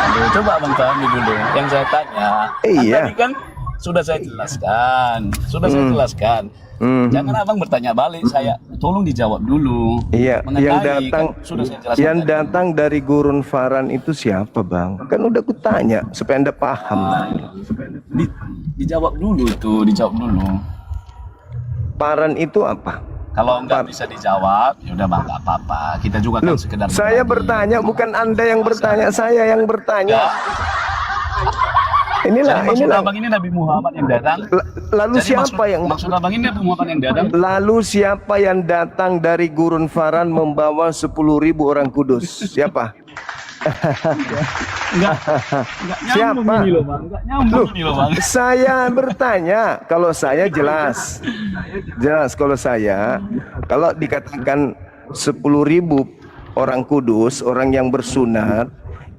Aduh, coba abang pahami dulu. Yang saya tanya, Iya. tadi kan sudah saya jelaskan. Jangan abang bertanya balik. Saya tolong dijawab dulu. Iya, yang datang, kan sudah saya jelaskan yang tadi. datang dari gurun Faran itu siapa, Bang? Kan udah kutanya supaya Anda paham. Dijawab dulu tuh, dijawab dulu. Paran itu apa? Kalau nggak bisa dijawab, ya udah bang, nggak apa-apa. Kita juga kan Loh, sekedar saya berbagi. bertanya, bukan Anda yang bertanya, saya yang bertanya. Inilah, Jadi maksud inilah. abang ini Nabi Muhammad yang datang. Lalu Jadi siapa yang maksud abang ini Nabi Muhammad yang datang? Lalu siapa yang datang dari gurun Faran membawa 10.000 orang kudus? Siapa? Enggak nyambung Siapa? ini loh bang, enggak nyambung ini loh bang. Saya bertanya, kalau saya jelas. Jelas kalau saya, kalau dikatakan 10.000 orang kudus, orang yang bersunat,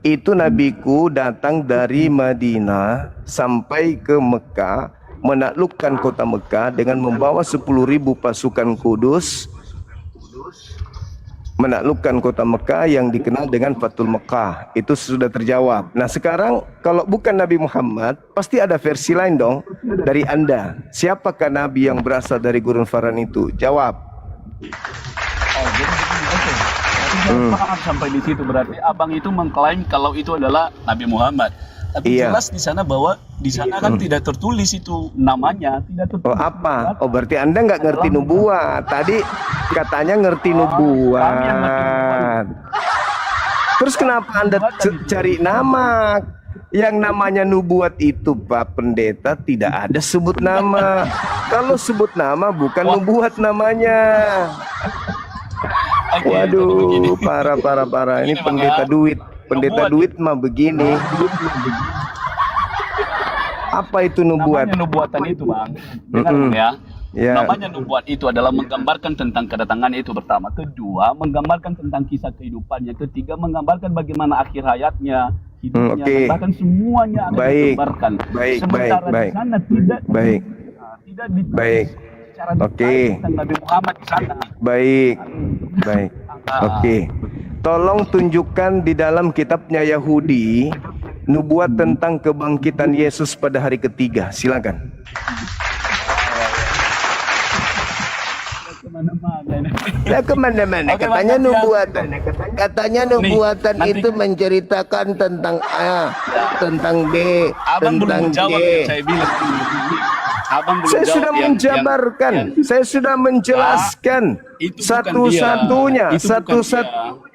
itu nabiku datang dari Madinah sampai ke Mekah, menaklukkan kota Mekah dengan membawa 10.000 pasukan kudus, menaklukkan kota Mekah yang dikenal dengan Fathul Mekah. Itu sudah terjawab. Nah sekarang kalau bukan Nabi Muhammad, pasti ada versi lain dong dari Anda. Siapakah Nabi yang berasal dari gurun Faran itu? Jawab. Oh, jadi begini, oke. Berarti saya paham sampai di situ. Berarti abang itu mengklaim kalau itu adalah Nabi Muhammad. Tapi Iya. jelas di sana bahwa di sana kan tidak tertulis itu namanya, tidak tertulis. Oh apa? Oh berarti Anda nggak ngerti nubuat. Tadi katanya ngerti kami yang ngerti nubuat. nubuat. Terus kenapa Anda cari nama? Yang namanya nubuat itu Pak Pendeta tidak ada sebut nama. Kalau sebut nama bukan nubuat namanya. Oke, jadi Waduh, begini. parah. Ini Begini, Bang, pendeta ya. duit. Pendeta Nubuat. duit mah begini. Apa itu nubuat? Namanya nubuatan itu bang, dengar ya. Ya. Namanya nubuat itu adalah menggambarkan tentang kedatangan itu pertama. Kedua, menggambarkan tentang kisah kehidupannya. Ketiga, menggambarkan bagaimana akhir hayatnya, hidupnya, Oke. bahkan semuanya akan Baik. digambarkan. Baik, Sementara baik. di sana tidak Baik. tidak ditulis Baik. secara Oke. detail tentang Nabi Muhammad di sana. Baik. Oke. Tolong tunjukkan di dalam kitabnya Yahudi nubuat tentang kebangkitan Yesus pada hari ketiga. Silakan. Kemana-mana ini. Ya kemana-mana. Oke, Katanya Bang, nubuatan. Katanya nubuatan nanti- itu menceritakan tentang A, tentang B, Abang tentang belum jawab G. yang saya bilang. Abang belum Saya jawab sudah yang- menjabarkan, saya sudah menjelaskan. itu bukan Satu-satunya, dia. Itu bukan dia.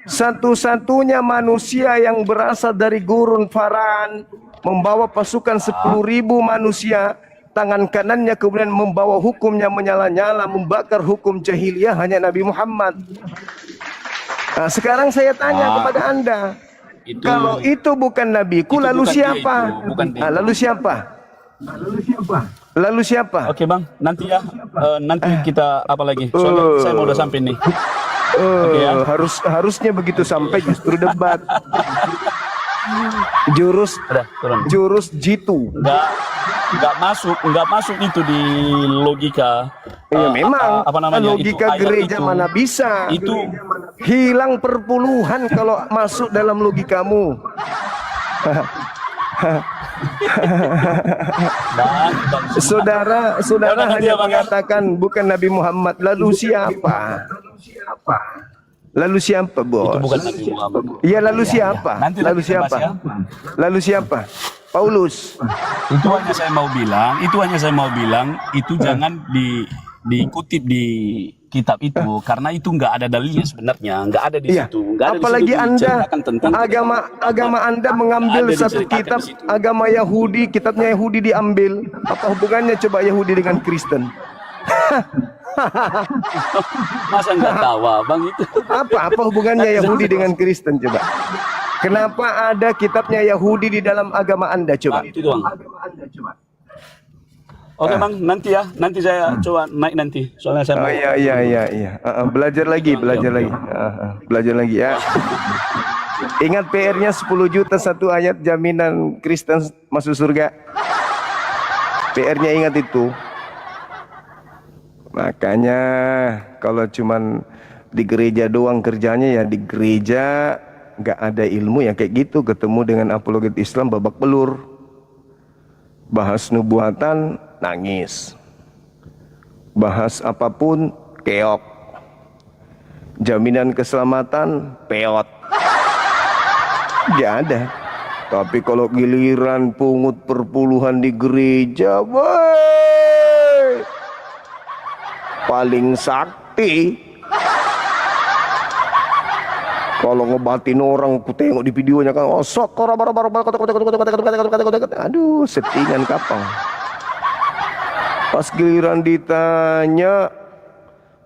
satu-satunya manusia yang berasal dari gurun Faran membawa pasukan 10.000 manusia. Tangan kanannya kemudian membawa hukumnya menyala-nyala, membakar hukum jahiliyah hanya Nabi Muhammad. Nah, sekarang saya tanya kepada Anda, Itu- kalau itu bukan nabiku, itu lalu bukan siapa? dia itu, bukan dia. Lalu siapa? Lalu siapa? Oke bang, nanti ya, nanti kita apa lagi? Soalnya saya mau udah sampai nih. Oke ya. Harusnya begitu sampai justru debat. Udah turun. Jurus jitu. Nggak masuk itu di logika. Ya memang apa namanya? logika itu, ayat gereja itu. mana bisa. Itu Hilang perpuluhan kalau masuk dalam logikamu. bang, Saudara Ya udah, nanti hanya ya, Bang, ya. mengatakan bukan Nabi Muhammad. Lalu siapa? Lalu siapa, bos? itu bukan Nabi Muhammad. Ya lalu siapa? Nanti Lalu kita bahas siapa? ya. Lalu siapa? Paulus. Itu hanya saya mau bilang, itu jangan dikutip di kitab itu karena itu nggak ada dalilnya sebenarnya, nggak ada di Iya. situ. Nggak ada di Apalagi situ Anda diceritakan tentang agama Anda mengambil Ada satu diceritakan kitab di situ. agama Yahudi, kitabnya Yahudi diambil. Apa hubungannya coba Yahudi dengan Kristen? Masa nggak tahu bang itu? Apa hubungannya Yahudi dengan Kristen coba? Kenapa ada kitabnya Yahudi di dalam agama Anda coba? Itu doang. Oke bang, nanti ya, nanti saya coba naik nanti. Soalnya saya Oh mau. iya. Belajar lagi belajar lagi ya. Ingat PR-nya 10 juta satu ayat jaminan Kristen masuk surga. PR-nya ingat itu. Makanya kalau cuman Di gereja doang kerjanya ya di gereja, nggak ada ilmu ya kayak gitu. Ketemu dengan apologet Islam babak belur, bahas nubuatan nangis, bahas apapun keok, jaminan keselamatan peot, nggak ada. Tapi kalau giliran pungut perpuluhan di gereja, woi, paling sakti. Kalau ngobatin orang, aku tengok di videonya kan, oh sok, aduh, settingan kapal. Pas giliran ditanya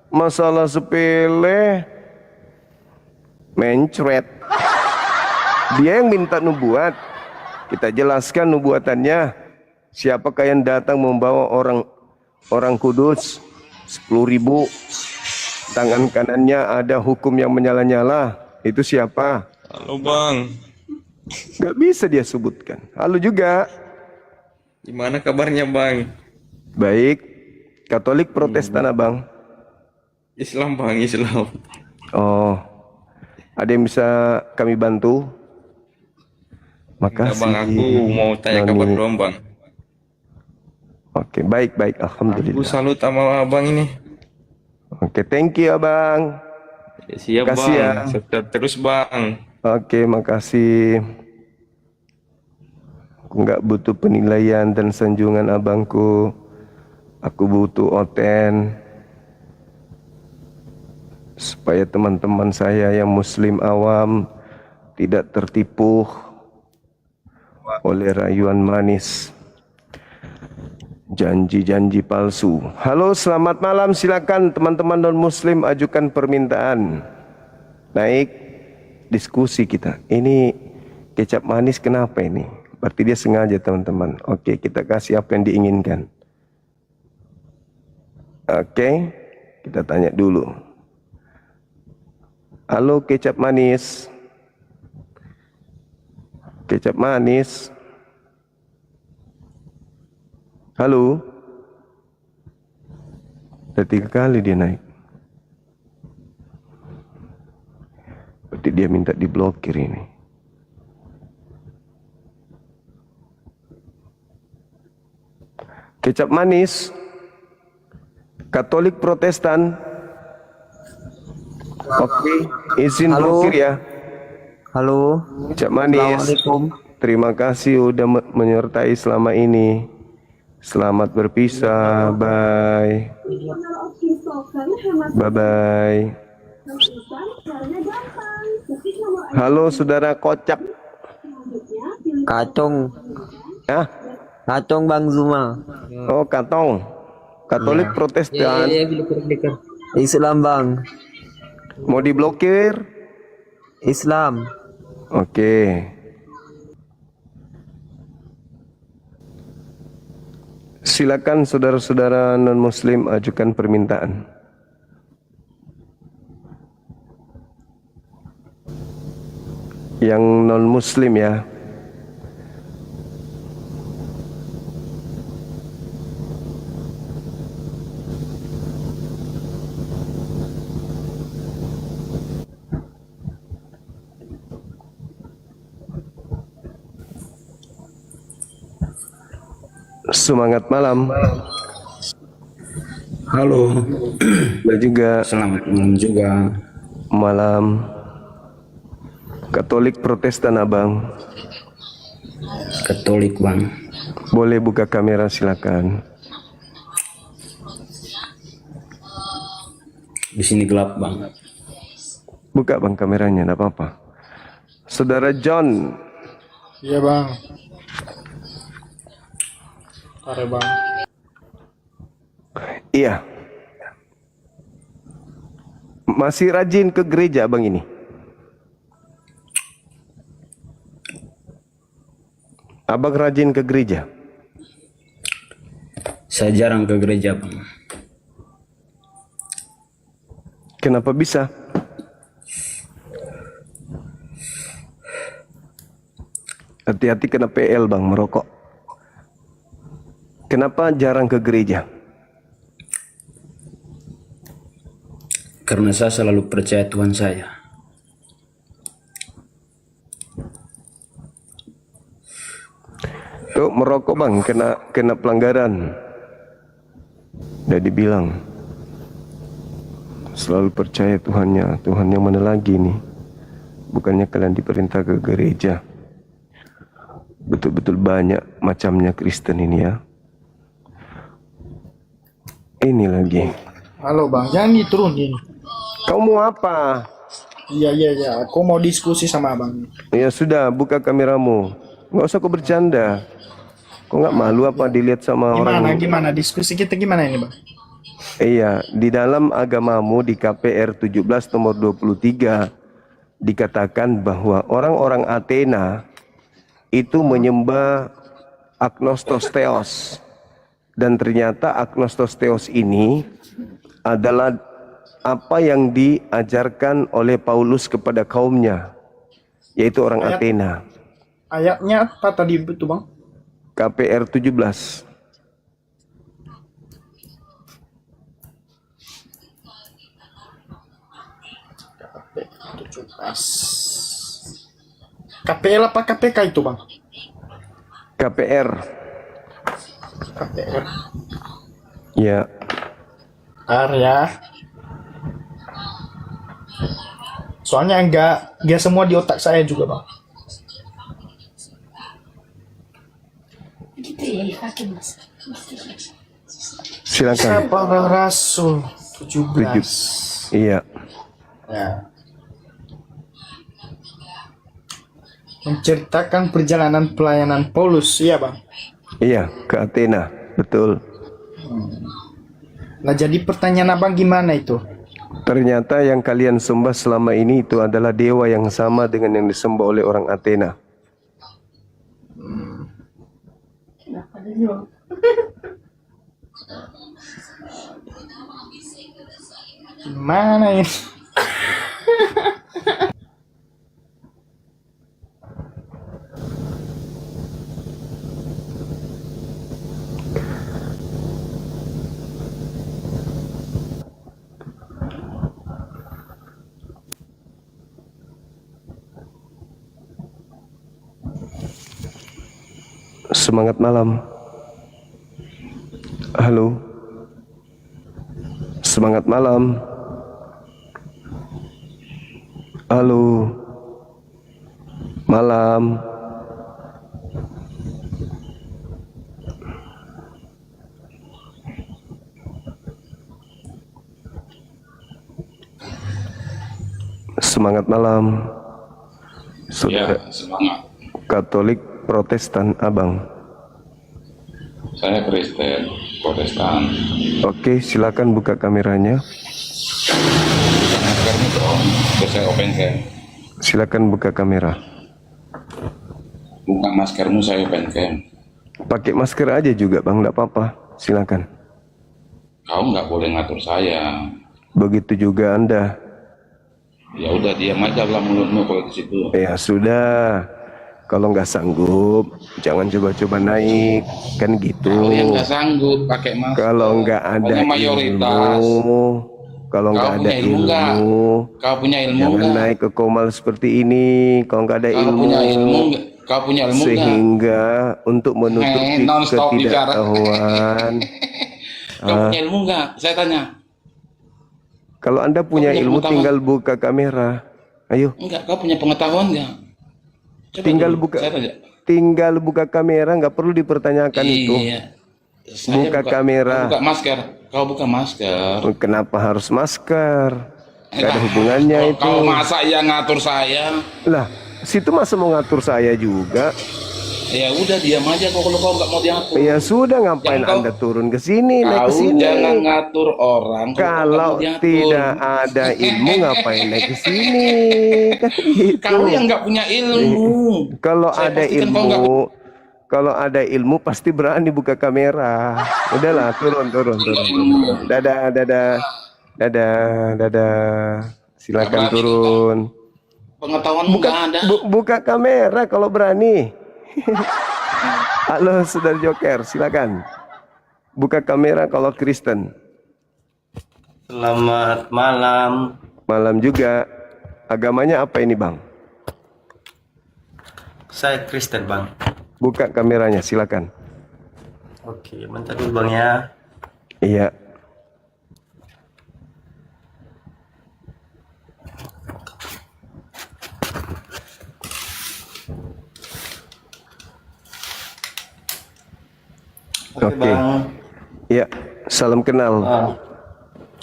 masalah sepele, mencret. Dia yang minta nubuat, kita jelaskan nubuatannya. Siapakah yang datang membawa orang kudus 10.000, tangan kanannya ada hukum yang menyala-nyala, itu siapa? Halo bang, Gak bisa dia sebutkan. Halo juga. gimana kabarnya bang? Baik. Katolik Protestan abang. Islam bang, Islam. Oh, ada yang bisa kami bantu? Enggak Makasih. bang, aku mau tanya Noni. kabar doang bang. Oke, baik. Aku Alhamdulillah. salut sama abang ini. Oke, thank you abang. Ya, siap Makasih bang, ya. sukses terus bang. Oke, makasih. Aku nggak butuh penilaian dan sanjungan abangku. Aku butuh oten. Supaya teman-teman saya yang muslim awam tidak tertipu oleh rayuan manis, janji-janji palsu. Halo, selamat malam. Silakan teman-teman non-muslim ajukan permintaan. Naik diskusi kita. Ini kecap manis kenapa ini? Berarti dia sengaja teman-teman. Oke, kita kasih apa yang diinginkan. Oke, kita tanya dulu. Halo kecap manis. Kecap manis. Halo. Udah 3 kali dia naik. Berarti dia minta diblokir ini. Kecap manis. Katolik Protestan. Oke, izin Halo. blokir ya. Halo, Kecap manis. Assalamualaikum. Terima kasih udah menyertai selama ini. Selamat berpisah. Bye. Bye-bye. Halo saudara kocak. Kacung, Ah, kacung Bang Zuma. oh Katong. Katolik Protestan. Islam Bang, Mau diblokir? Islam. Oke. Silakan saudara-saudara non-muslim ajukan permintaan. Yang non-muslim ya. Semangat malam. Halo, Dan juga selamat malam juga. malam. Katolik Protestan abang. Katolik bang. Boleh buka kamera silakan. Di sini gelap bang. Buka bang kameranya, enggak apa-apa. Saudara John. Iya bang. Sore bang. Iya. Masih rajin ke gereja bang ini? Abang rajin ke gereja? Saya jarang ke gereja bang. Kenapa bisa? Hati-hati kena PL bang, merokok. Kenapa jarang ke gereja? Karena saya selalu percaya Tuhan saya. Tuh merokok bang, kena pelanggaran. Udah dibilang. Selalu percaya Tuhannya. Tuhan yang mana lagi nih? Bukannya kalian diperintah ke gereja. Betul-betul banyak macamnya Kristen ini ya. Ini lagi. Halo bang, jangan diturunin. Kau mau apa? Iya. Aku mau diskusi sama abang. Ya sudah, buka kameramu. Nggak usah kau bercanda. Kau nggak malu apa dilihat sama orang? Gimana? Diskusi kita gimana ini bang? Iya, di dalam agamamu di KPR 17 nomor 23 dikatakan bahwa orang-orang Athena itu menyembah agnostos theos. Dan ternyata agnostos theos ini adalah apa yang diajarkan oleh Paulus kepada kaumnya, yaitu orang Athena. Ayatnya apa tadi itu bang? KPR 17. KPL apa KPK itu bang? KPR. KPR. Ya, Ya. Soalnya enggak semua di otak saya juga bang. silakan. Para Rasul 17. Iya. Ya. Menceritakan perjalanan pelayanan Paulus, iya bang. Iya, ke Athena, betul. Nah jadi pertanyaan abang gimana itu? Ternyata yang kalian sembah selama ini itu adalah dewa yang sama dengan yang disembah oleh orang Athena. Gimana ini? Semangat malam. Halo. Semangat malam. Halo. Malam. Semangat malam. Saudara Semangat. Katolik Protestan Abang. Saya Kristen, Protestan. Oke, silakan buka kameranya. Maskermu dong, terus saya open cam. Silakan buka kamera. Buka maskermu, saya open cam. Pakai masker aja juga bang, nggak apa-apa. Silakan. Kau nggak boleh ngatur saya. Begitu juga Anda. Ya udah diam aja lah mulutmu kalau di situ. Ya sudah. Kalau nggak sanggup, jangan coba-coba naik, kan gitu. Kau yang nggak sanggup pakai masker. Kalau nggak ada Pokoknya mayoritas. ilmu, kalau nggak ada ilmu, Kau punya ilmu jangan nggak? naik ke komal seperti ini. Kalau nggak ada Kau ilmu, punya ilmu nggak? Kau punya ilmu nggak? sehingga untuk menutupi non-stop bicara. ketidaktahuan. Kau punya ilmu nggak? Saya tanya. Kalau Anda punya punya ilmu, pengetahuan? tinggal buka kamera. Ayo, Enggak, kau punya pengetahuan nggak? Coba tinggal dulu, buka, saya tanya. tinggal buka kamera, nggak perlu dipertanyakan itu. Iya. Saya Buka kamera. Kau buka masker. Kau buka masker. Kenapa harus masker? Gak ada hubungannya Kau- itu. Kau masa yang ngatur saya? Lah, situ masa mau ngatur saya juga. Ya udah diam aja kau kalau kau nggak mau diatur. Ya sudah, ngapain Jangan kau- Anda turun ke sini, naik ke Kau sini? jangan ngatur orang kau Kalau nggak mau diatur. tidak ada ilmu, ngapain naik ke sini? Kan gitu. Kau yang nggak punya ilmu. Kalau Saya ada pastikan kau nggak- ilmu, kalau ada ilmu pasti berani buka kamera. Udahlah, turun. Dadah. Silakan Berani, turun. Pengetahuanmu nggak ada. Buka kamera kalau berani. Halo, Saudara Joker, silakan. Buka kamera kalau Kristen. Selamat malam. Malam juga. Agamanya apa ini Bang? Saya Kristen, Bang. Buka kameranya, silakan. Oke, bentar dulu, Bang ya. Iya. Oke, Oke. Bang. Iya, salam kenal.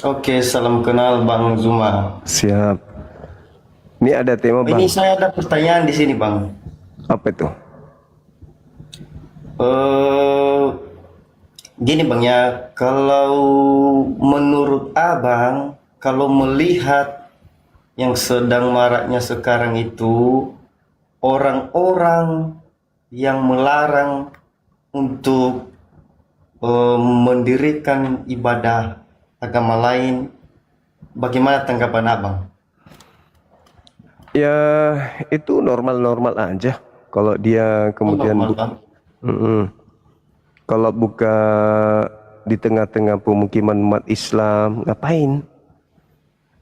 Oke, salam kenal Bang Zuma. Siap. Ini ada tema Bang. Ini saya ada pertanyaan di sini, Bang. Apa itu? Gini Bang ya, kalau menurut Abang, kalau melihat yang sedang maraknya sekarang itu orang-orang yang melarang untuk mendirikan ibadah agama lain, bagaimana tanggapan Abang? Ya, itu normal-normal aja. Kalau dia kemudian Normal, Bang. Kalau buka di tengah-tengah pemukiman umat Islam, ngapain?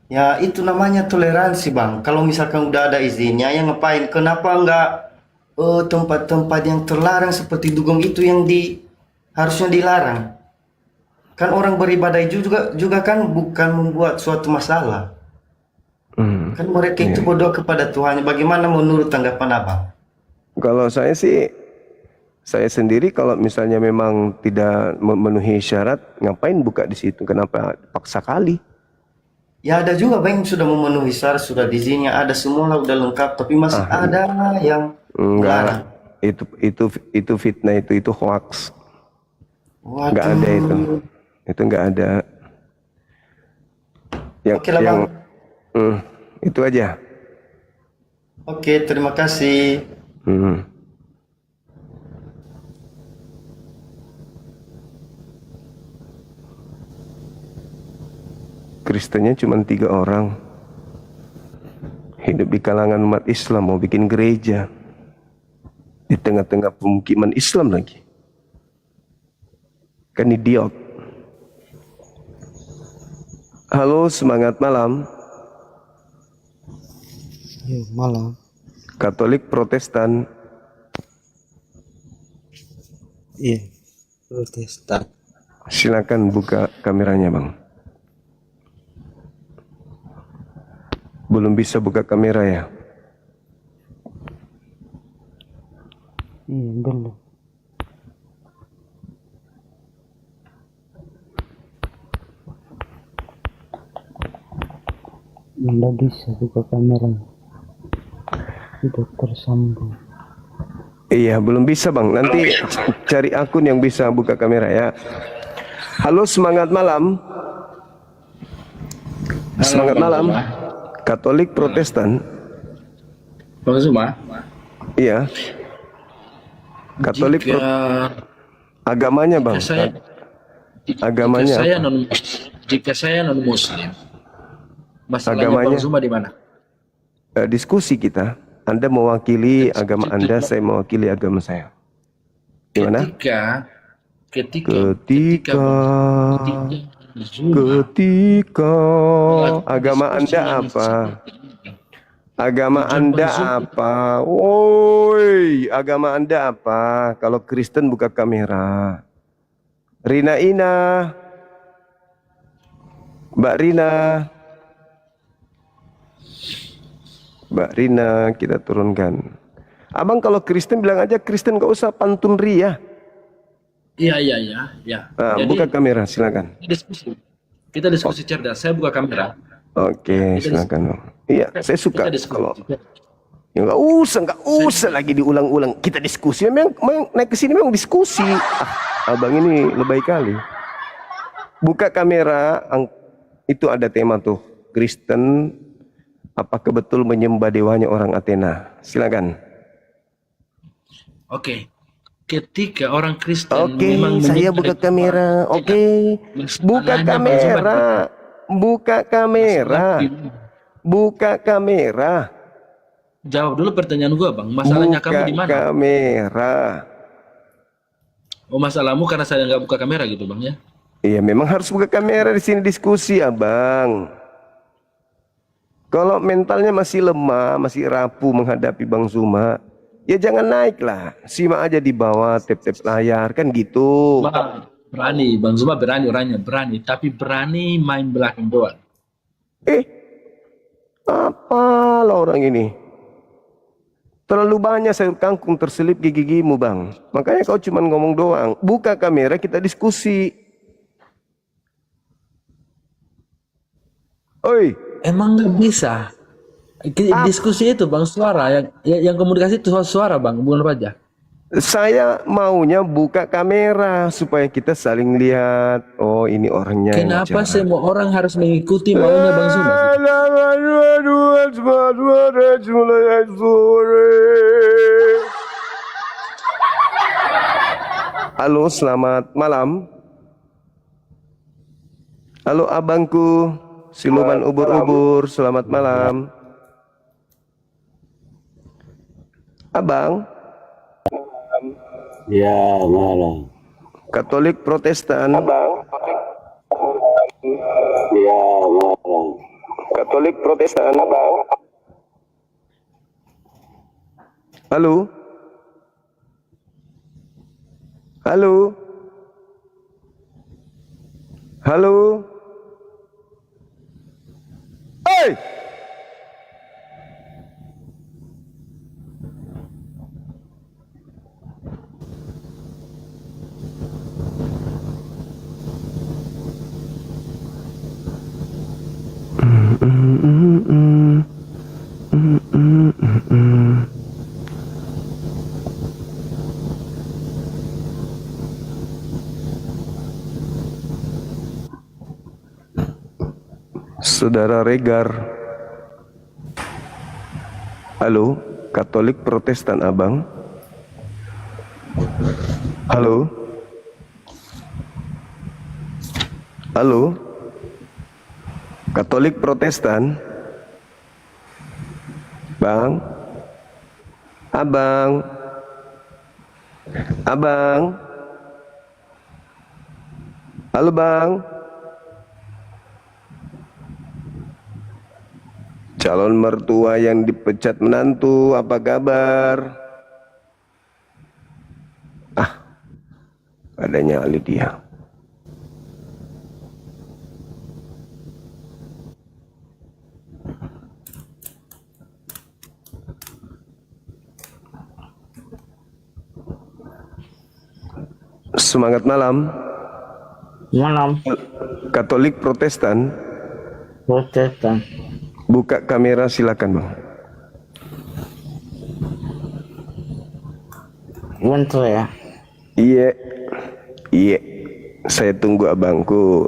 Ya itu namanya toleransi Bang. Kalau misalkan udah ada izinnya, ya ngapain? Kenapa enggak tempat-tempat yang terlarang seperti dugem itu yang harusnya dilarang? Kan orang beribadah itu juga kan bukan membuat suatu masalah. Kan mereka itu berdoa kepada Tuhan. Bagaimana menurut tanggapan Abang? Kalau saya sih, saya sendiri kalau misalnya memang tidak memenuhi syarat, ngapain buka di situ? Kenapa paksa kali? Ya ada juga Bang yang sudah memenuhi syarat, sudah izinnya, ada semua lah udah lengkap, tapi masih ada yang melarang. Itu fitnah, itu hoax. Waduh. Nggak ada itu nggak ada. Oke lah, Bang. Itu aja. Oke, terima kasih. Kristennya cuma 3 orang. Hidup di kalangan umat Islam, mau bikin gereja di tengah-tengah pemukiman Islam lagi. Kan idiot. Halo, semangat malam. Ya, malam. Katolik Protestan. Iya, Protestan. Silakan buka kameranya Bang. Belum bisa buka kamera ya? Iya, belum. Nggak bisa buka kamera. Tidak tersambung. Iya, belum bisa Bang. Nanti cari akun yang bisa buka kamera ya. Halo, semangat malam. Semangat malam. Katolik Protestan. Bang Zuma, Iya. Katolik agamanya Bang. Agamanya jika saya non Muslim, masalahnya Agamanya? Bang Zuma di mana? diskusi kita. Anda mewakili agama Anda, saya mewakili agama saya. Gimana? Ketika agama Anda apa? Agama Anda apa? Woi, agama Anda apa? Kalau Kristen buka kamera. Rina Ina. Mbak Rina. Mbak Rina, kita turunkan. Abang kalau Kristen bilang aja Kristen, gak usah pantun ria. Iya. Nah, Jadi, buka kamera, silakan. kita diskusi cerdas. Saya buka kamera. Oke, silakan. Iya, saya suka Kita diskusi. kalau ya nggak usah lagi diulang-ulang. Kita diskusi. Memang naik ke sini memang diskusi. Abang ini lebay kali. Buka kamera, itu ada tema tuh. Kristen, apakah betul menyembah dewanya orang Athena? Silakan. Oke. Ketika orang Kristen Oke, memang saya menyembah buka dewa, kamera. Oke, buka masalahnya Bang Zuma, kamera. Buka kamera. Buka kamera. jawab dulu pertanyaan gua, Bang. Masalahnya kamu di Buka mana? kamera. Oh, masalahmu karena saya nggak buka kamera gitu, Bang ya? Iya, memang harus buka kamera di sini diskusi, Abang. Kalau mentalnya masih lemah, masih rapuh menghadapi Bang Zuma, ya jangan naik lah. Simak aja di bawah, tap-tap layar, kan gitu. Bang, berani, Bang Zuma berani orangnya, berani. Tapi berani main belakang doang. Apalah orang ini? Terlalu banyak sayur kangkung terselip gigi-gigimu, Bang. Makanya kau cuma ngomong doang. Buka kamera, kita diskusi. Oi, Emang nggak bisa. Diskusi itu Bang suara yang komunikasi itu suara Bang, bukan apa aja. saya maunya buka kamera supaya kita saling lihat. Oh, ini orangnya yang Kenapa bicara. semua orang harus mengikuti maunya Bang Zuma? Halo, selamat malam. Halo abangku, siluman ubur-ubur, selamat malam. Abang, Ya, malam. Katolik Protestan. Ya, malam. Katolik Protestan. Halo? Halo? Halo? Hey! Saudara Regar. Halo, Katolik Protestan abang. Halo. Halo. Katolik Protestan. Bang. Abang. Abang. Halo bang. Calon mertua yang dipecat menantu, apa kabar? Ada nyali dia. Semangat malam. Malam. Katolik Protestan. Protestan. Buka kamera silakan bang. Bentar ya. Iya, iya. Saya tunggu abangku.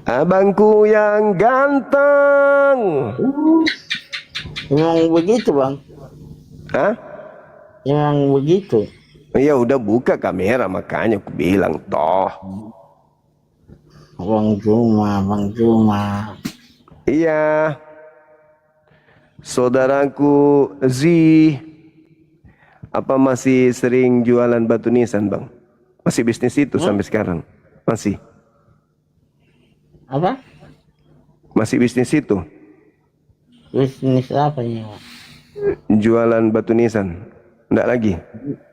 Abangku yang ganteng. Emang begitu bang? Hah? Emang begitu. Ya udah buka kamera makanya aku bilang toh. Bang Zuma, Bang Zuma. Iya. Saudaraku Z, apa masih sering jualan batu nisan bang? Masih bisnis itu sampai sekarang? Masih? Apa? Masih bisnis itu? Bisnis apa ya? Jualan batu nisan? Enggak lagi?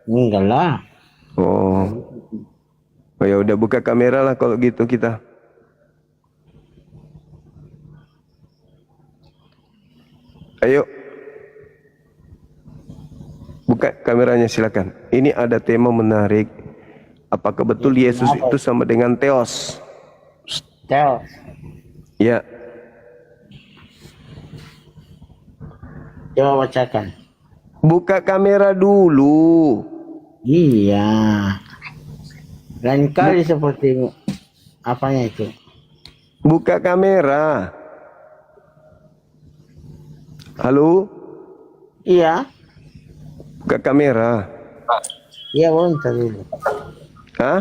Enggak lah. Oh, oh ya udah buka kamera lah kalau gitu kita. Ayo, buka kameranya silakan. Ini ada tema menarik. Apakah betul Yesus itu sama dengan Theos? Tel. Ya, Coba bacakan. buka kamera dulu. Iya. Lain kali seperti apanya itu? Buka kamera. Halo, Iya. buka kamera. Iya bentar dulu. Hah?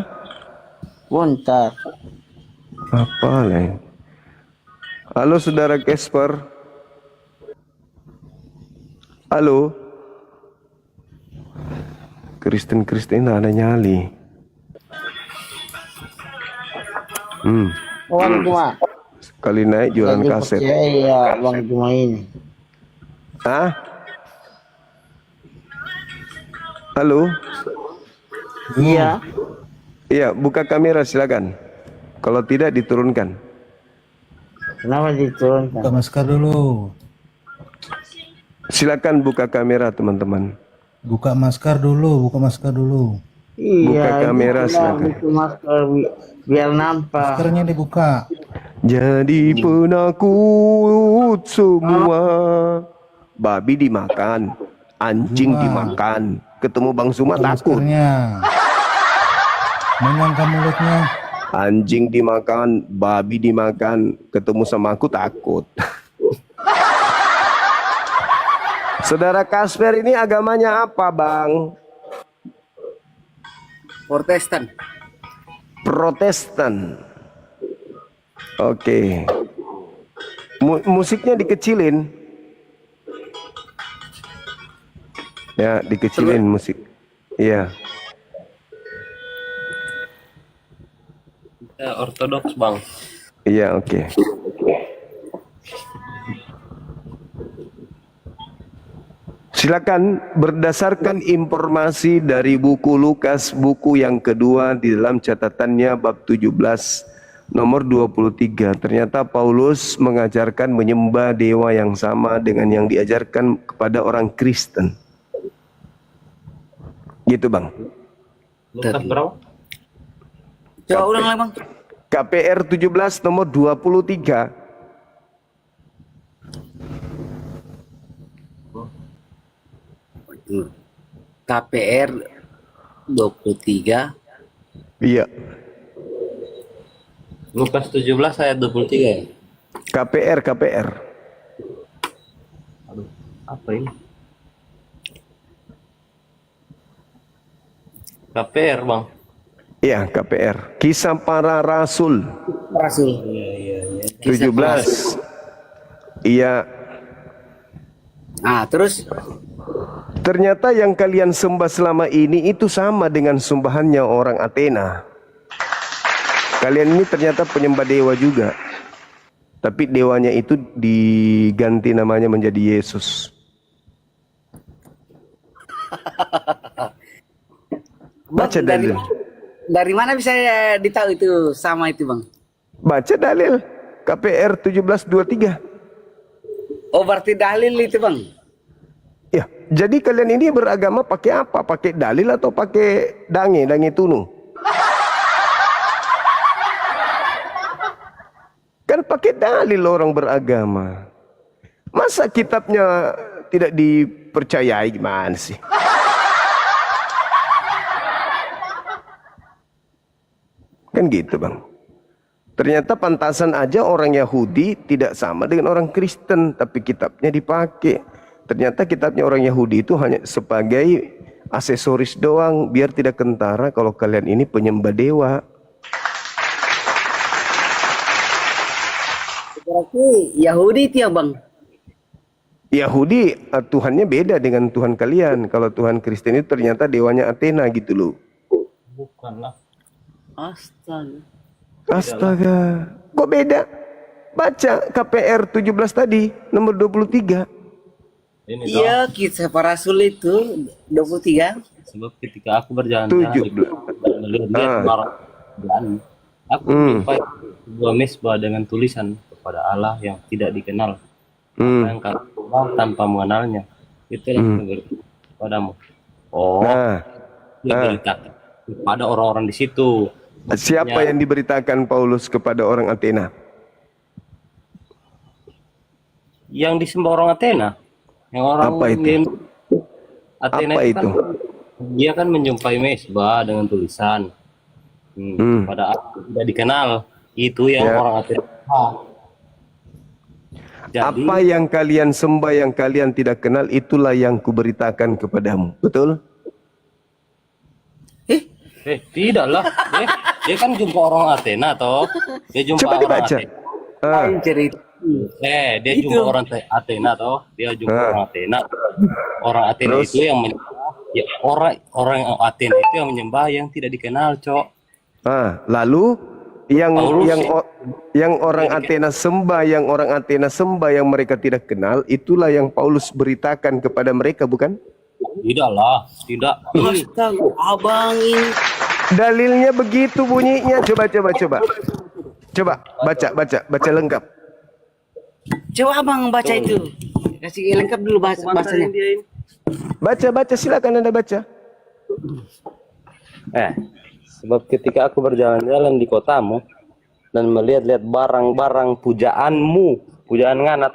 Bentar. Apa lain? Halo saudara Casper. Halo. Kristen ada nyali. Bang Juma. Sekali naik jualan Jadi kaset. percaya ya Bang Juma ini. Hah? Halo? Iya. Iya, buka kamera silakan. Kalau tidak diturunkan. Kenapa diturunkan? Buka masker dulu. Silakan buka kamera teman-teman. Buka masker dulu, buka masker dulu. Iya. Buka kamera, itu silakan. Itu masker biar nampak. Maskernya dibuka. Jadi penakut semua. Babi dimakan, anjing dimakan. Ketemu Bang Suma Buka takut. maskernya. Menyangka mulutnya. Anjing dimakan, babi dimakan, ketemu sama aku takut. Saudara Kasper ini agamanya apa, Bang? Protestan. Protestan. Oke. Musiknya dikecilin. Ya, dikecilin musik. Iya. Ortodoks bang. Iya, oke. Silakan berdasarkan informasi dari buku Lukas, buku yang kedua di dalam catatannya bab 17 nomor 23. Ternyata Paulus mengajarkan menyembah dewa yang sama dengan yang diajarkan kepada orang Kristen. Gitu, Bang. Lukas berapa? Coba ulang lagi bang. KPR 17 nomor 23. KPR 23. Iya. Lukas 17 ayat 23 ya? KPR. Aduh, apa ini? KPR bang. Iya, KPR. Kisah para Rasul. Rasul. 17. Iya. Ah terus Ternyata yang kalian sembah selama ini itu sama dengan sembahannya orang Athena. Kalian ini ternyata penyembah dewa juga. Tapi dewanya itu diganti namanya menjadi Yesus. Baca dalil. dari mana bisa ditahu itu sama itu bang? Baca dalil. KPR 1723. Oh berarti dalil itu bang? Ya, jadi kalian ini beragama pakai apa? Pakai dalil atau pakai dange tunu? Kan pakai dalil orang beragama. Masa kitabnya tidak dipercayai, gimana sih? Kan gitu, Bang. Ternyata pantasan aja orang Yahudi tidak sama dengan orang Kristen, tapi kitabnya dipakai. Ternyata kitabnya orang Yahudi itu hanya sebagai aksesoris doang, biar tidak kentara kalau kalian ini penyembah dewa. Berarti Yahudi itu ya bang? Yahudi Tuhannya beda dengan Tuhan kalian. Kalau Tuhan Kristen itu ternyata dewanya Athena gitu loh. Bukanlah. Astaga. Astaga, kok beda? Baca KPR 17 tadi, nomor 23. Ini Iya kisah para rasul itu 23. sebab ketika aku berjalan 17. melihat marah, aku menjumpai sebuah mesbah dengan tulisan kepada Allah yang tidak dikenal. Yang Allah tanpa mengenalnya. Itulah kepadamu. Oh, diberitakan kepada orang-orang di situ. Siapa yang diberitakan Paulus kepada orang Athena? Yang disembah orang Athena. Yang orang Apa itu? Athena Apa itu? Kan, dia kan menjumpai mesbah dengan tulisan pada Allah tidak dikenal. Itu yang orang Athena. Jadi, Apa yang kalian sembah yang kalian tidak kenal, itulah yang kuberitakan kepadamu. Betul? tidaklah. Dia kan jumpa orang Athena toh. Dia jumpa Coba orang dibaca. Athena. Lain cerita. Dia jumpa orang Athena toh. Dia jumpa orang Athena. Orang Athena Terus? itu yang ya, orang Athena itu yang menyembah yang tidak dikenal, Cok. Lalu yang orang Athena sembah, yang mereka tidak kenal, itulah yang Paulus beritakan kepada mereka, bukan? Tidaklah, tidak. Astaga, abang ini. Dalilnya begitu bunyinya. Coba baca lengkap. Coba abang baca itu. Kasih lengkap dulu bahasanya. Baca, silakan Anda baca. Sebab ketika aku berjalan-jalan di kotamu dan melihat-lihat barang-barang pujaanmu, pujaan ngana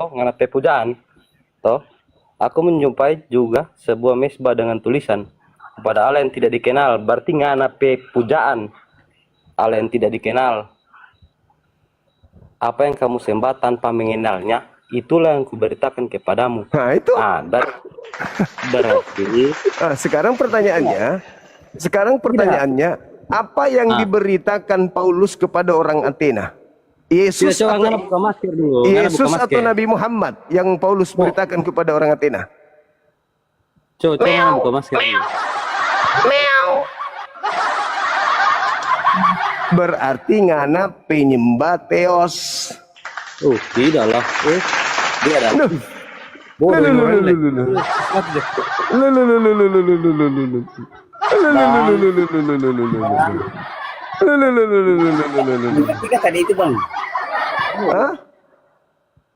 pujaan, toh, aku menjumpai juga sebuah mesbah dengan tulisan kepada Allah yang tidak dikenal. Berarti ngana pujaan Allah yang tidak dikenal. Apa yang kamu sembah tanpa mengenalnya, itulah yang kuberitakan kepadamu. Nah, itu. Berarti. Sekarang pertanyaannya, apa yang diberitakan Paulus kepada orang Athena? Yesus atau Nabi Muhammad yang Paulus beritakan kepada orang Athena? Coba buka masker dulu. Berarti ngana penyembah Theos. Tidaklah. Dia ada. Mengerti tadi itu bang?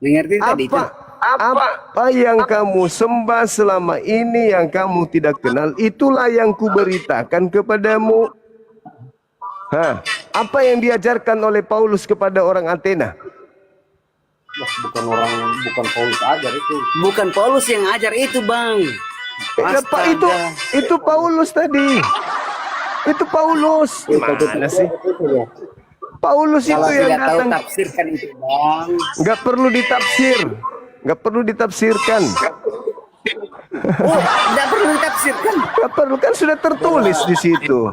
Mengerti tadi itu? Apa yang kamu sembah selama ini yang kamu tidak kenal, itulah yang kuberitakan kepadamu. Apa yang diajarkan oleh Paulus kepada orang Athena? Bukan Paulus ajar itu. Bukan Paulus yang ajar itu bang. Itu Paulus tadi. Itu Paulus. Gimana sih? Paulus itu yang datang. Tafsirkan itu bang. Nggak perlu ditafsirkan. Oh, tidak perlu ditafsirkan. Nggak perlu, kan sudah tertulis di situ.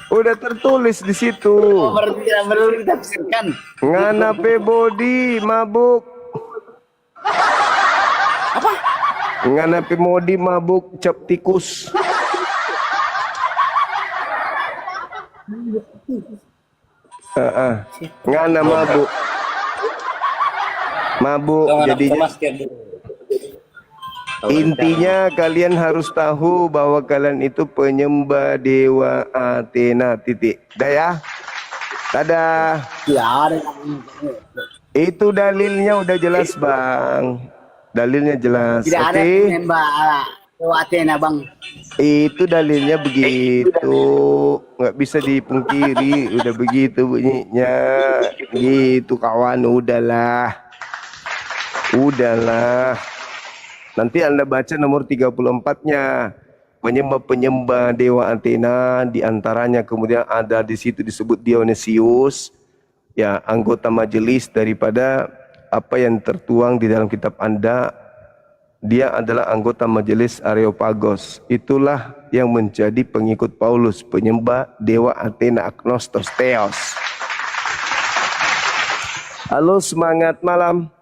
Udah tertulis di situ. Berarti tidak perlu ditafsirkan. Ngana body mabuk. Apa? Ngana modi mabuk cap tikus. Ngana mabuk jadinya. Intinya kalian harus tahu bahwa kalian itu penyembah dewa Athena, titik. Dah ya? Dadah. Ya, Itu dalilnya udah jelas bang. Dalilnya jelas. tidak ada penyembah dewa Athena bang. Itu dalilnya begitu. Nggak bisa dipungkiri. Udah begitu bunyinya. Gitu kawan. Udahlah. Nanti Anda baca nomor 34-nya. Penyembah-penyembah dewa Athena, diantaranya kemudian ada di situ disebut Dionysius, ya, anggota majelis daripada apa yang tertuang di dalam kitab Anda. Dia adalah anggota majelis Areopagos. Itulah yang menjadi pengikut Paulus, penyembah dewa Athena, agnostos Theos. Halo, semangat malam.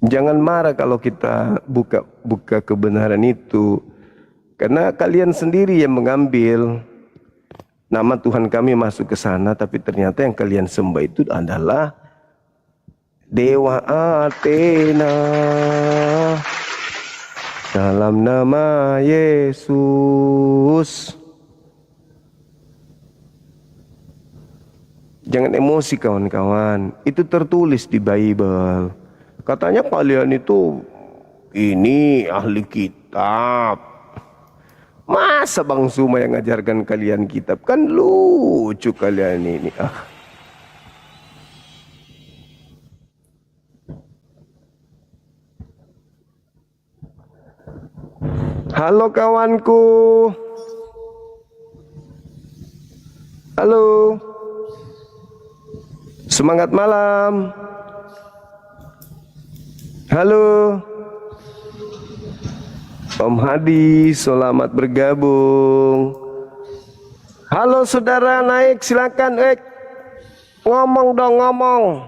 Jangan marah kalau kita buka kebenaran itu. Karena kalian sendiri yang mengambil nama Tuhan kami masuk ke sana, tapi ternyata yang kalian sembah itu adalah dewa Athena. Dalam nama Yesus. Jangan emosi kawan-kawan. Itu tertulis di Bible. Katanya kalian itu ini ahli kitab. Masa Bang Suma yang ngajarkan kalian kitab? Kan lucu kalian ini. Halo kawanku. Halo. Semangat malam. Halo Om Hadi, selamat bergabung. Halo saudara, naik silakan. Ngomong dong, ngomong.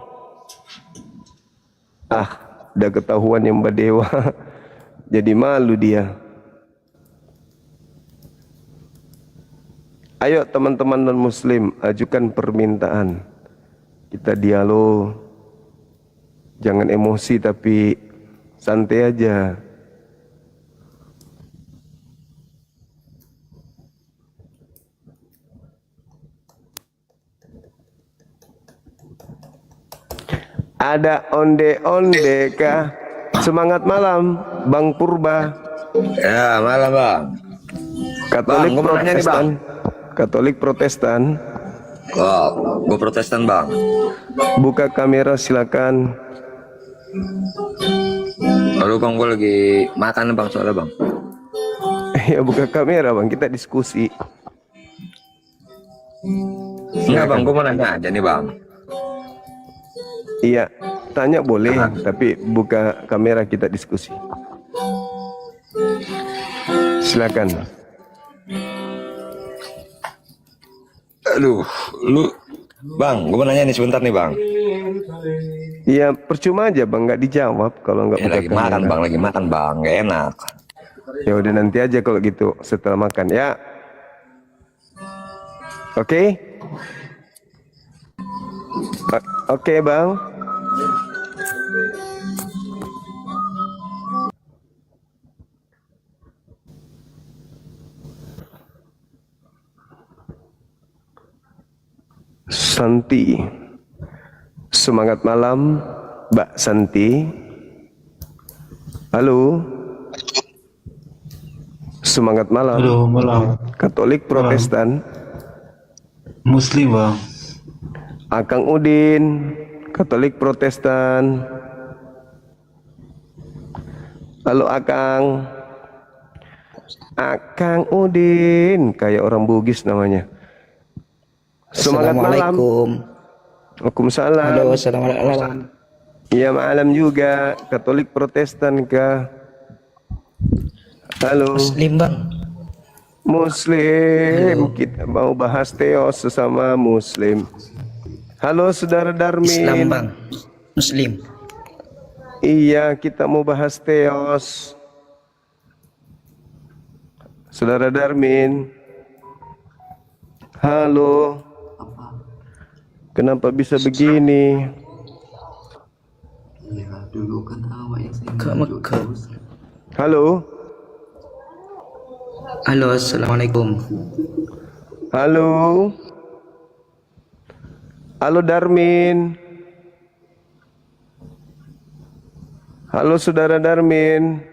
Udah ketahuan yang Mbak Dewa. Jadi malu dia. Ayo teman-teman non muslim, ajukan permintaan. Kita dialog. Jangan emosi tapi santai aja. Ada onde-onde kah? Semangat malam, Bang Purba. Ya, malam bang. Katolik Bang, gua mau nanya nih, Protestan. Katolik Protestan. Kok, gue Protestan bang. Buka kamera silakan. Lalu bang, gue lagi makan bang soalnya bang. Ya buka kamera bang, kita diskusi. Iya bang, gue mau nanya aja nih bang. Iya, tanya boleh, tapi buka kamera kita diskusi. Silakan. Aduh, lu bang, gue mau nanya nih sebentar nih bang. Iya, percuma aja bang, nggak dijawab kalau nggak buka Lagi makan kamera. bang, lagi makan bang, gak enak. Ya udah nanti aja kalau gitu setelah makan ya. Oke? Oke bang. Santi. Semangat malam, Mbak Santi. Halo. Semangat malam. Halo, malam. Katolik Protestan. Muslim, Bang. Akang Udin, Katolik Protestan. Halo Akang. Akang Udin, kayak orang Bugis namanya. Semangat malam. Waalaikumsalam. Halo, assalamualaikum. Iya malam juga. Katolik Protestan kah? Halo. Muslim, Bang. Muslim. Kita mau bahas teos sesama Muslim. Halo saudara Darmin. Islam, Bang. Muslim. Iya, kita mau bahas teos. Saudara Darmin. Halo. Kenapa bisa begini? Ke Mekah. Halo. Halo, assalamualaikum. Halo. Halo Darmin. Halo saudara Darmin.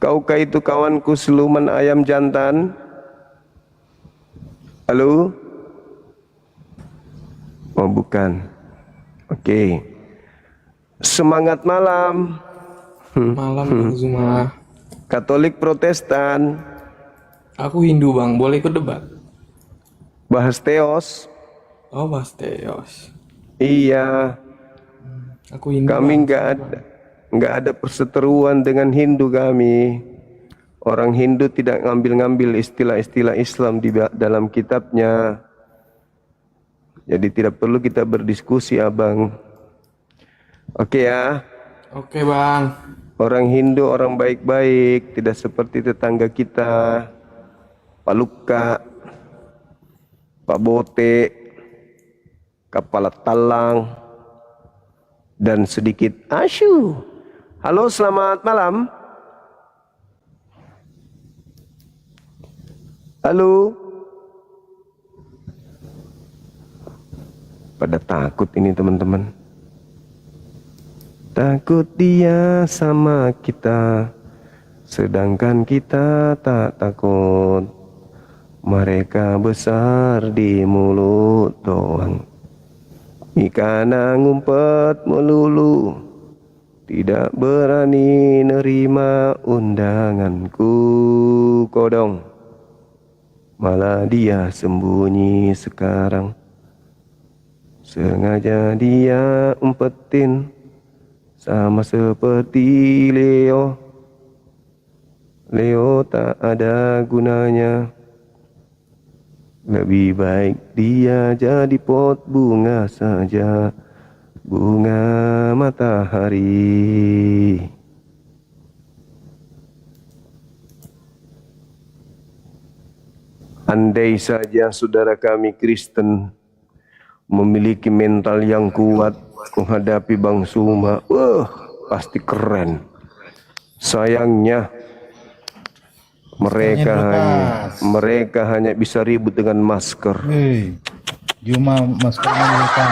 Kaukah itu kawanku siluman ayam jantan? Halo? Oh bukan. Oke. Semangat malam. Malam Bang Zuma. Katolik Protestan. Aku Hindu Bang, boleh ikut debat? Bahas teos. Oh Mas Teos. Iya. Aku Hindu. Kami Bang. nggak ada perseteruan dengan Hindu kami. Orang Hindu tidak ngambil-ngambil istilah-istilah Islam di dalam kitabnya. Jadi tidak perlu kita berdiskusi, Abang. Oke ya. Oke Bang. Orang Hindu orang baik-baik, tidak seperti tetangga kita. Pak Luka, Pak Bote, Kepala Talang, dan sedikit Asyu. Halo, selamat malam. Halo. Pada takut ini teman-teman. Takut dia sama kita, sedangkan kita tak takut. Mereka besar di mulut doang. Ikan ngumpet melulu, tidak berani nerima undanganku kodong. Malah dia sembunyi sekarang. Sengaja dia umpetin, sama seperti Leo. Leo tak ada gunanya. Lebih baik dia jadi pot bunga saja, bunga matahari. Andai saja saudara kami Kristen memiliki mental yang kuat menghadapi Bang Suma, pasti keren. Sayangnya mereka hanya bisa ribut dengan masker. Cuma maskernya lupa.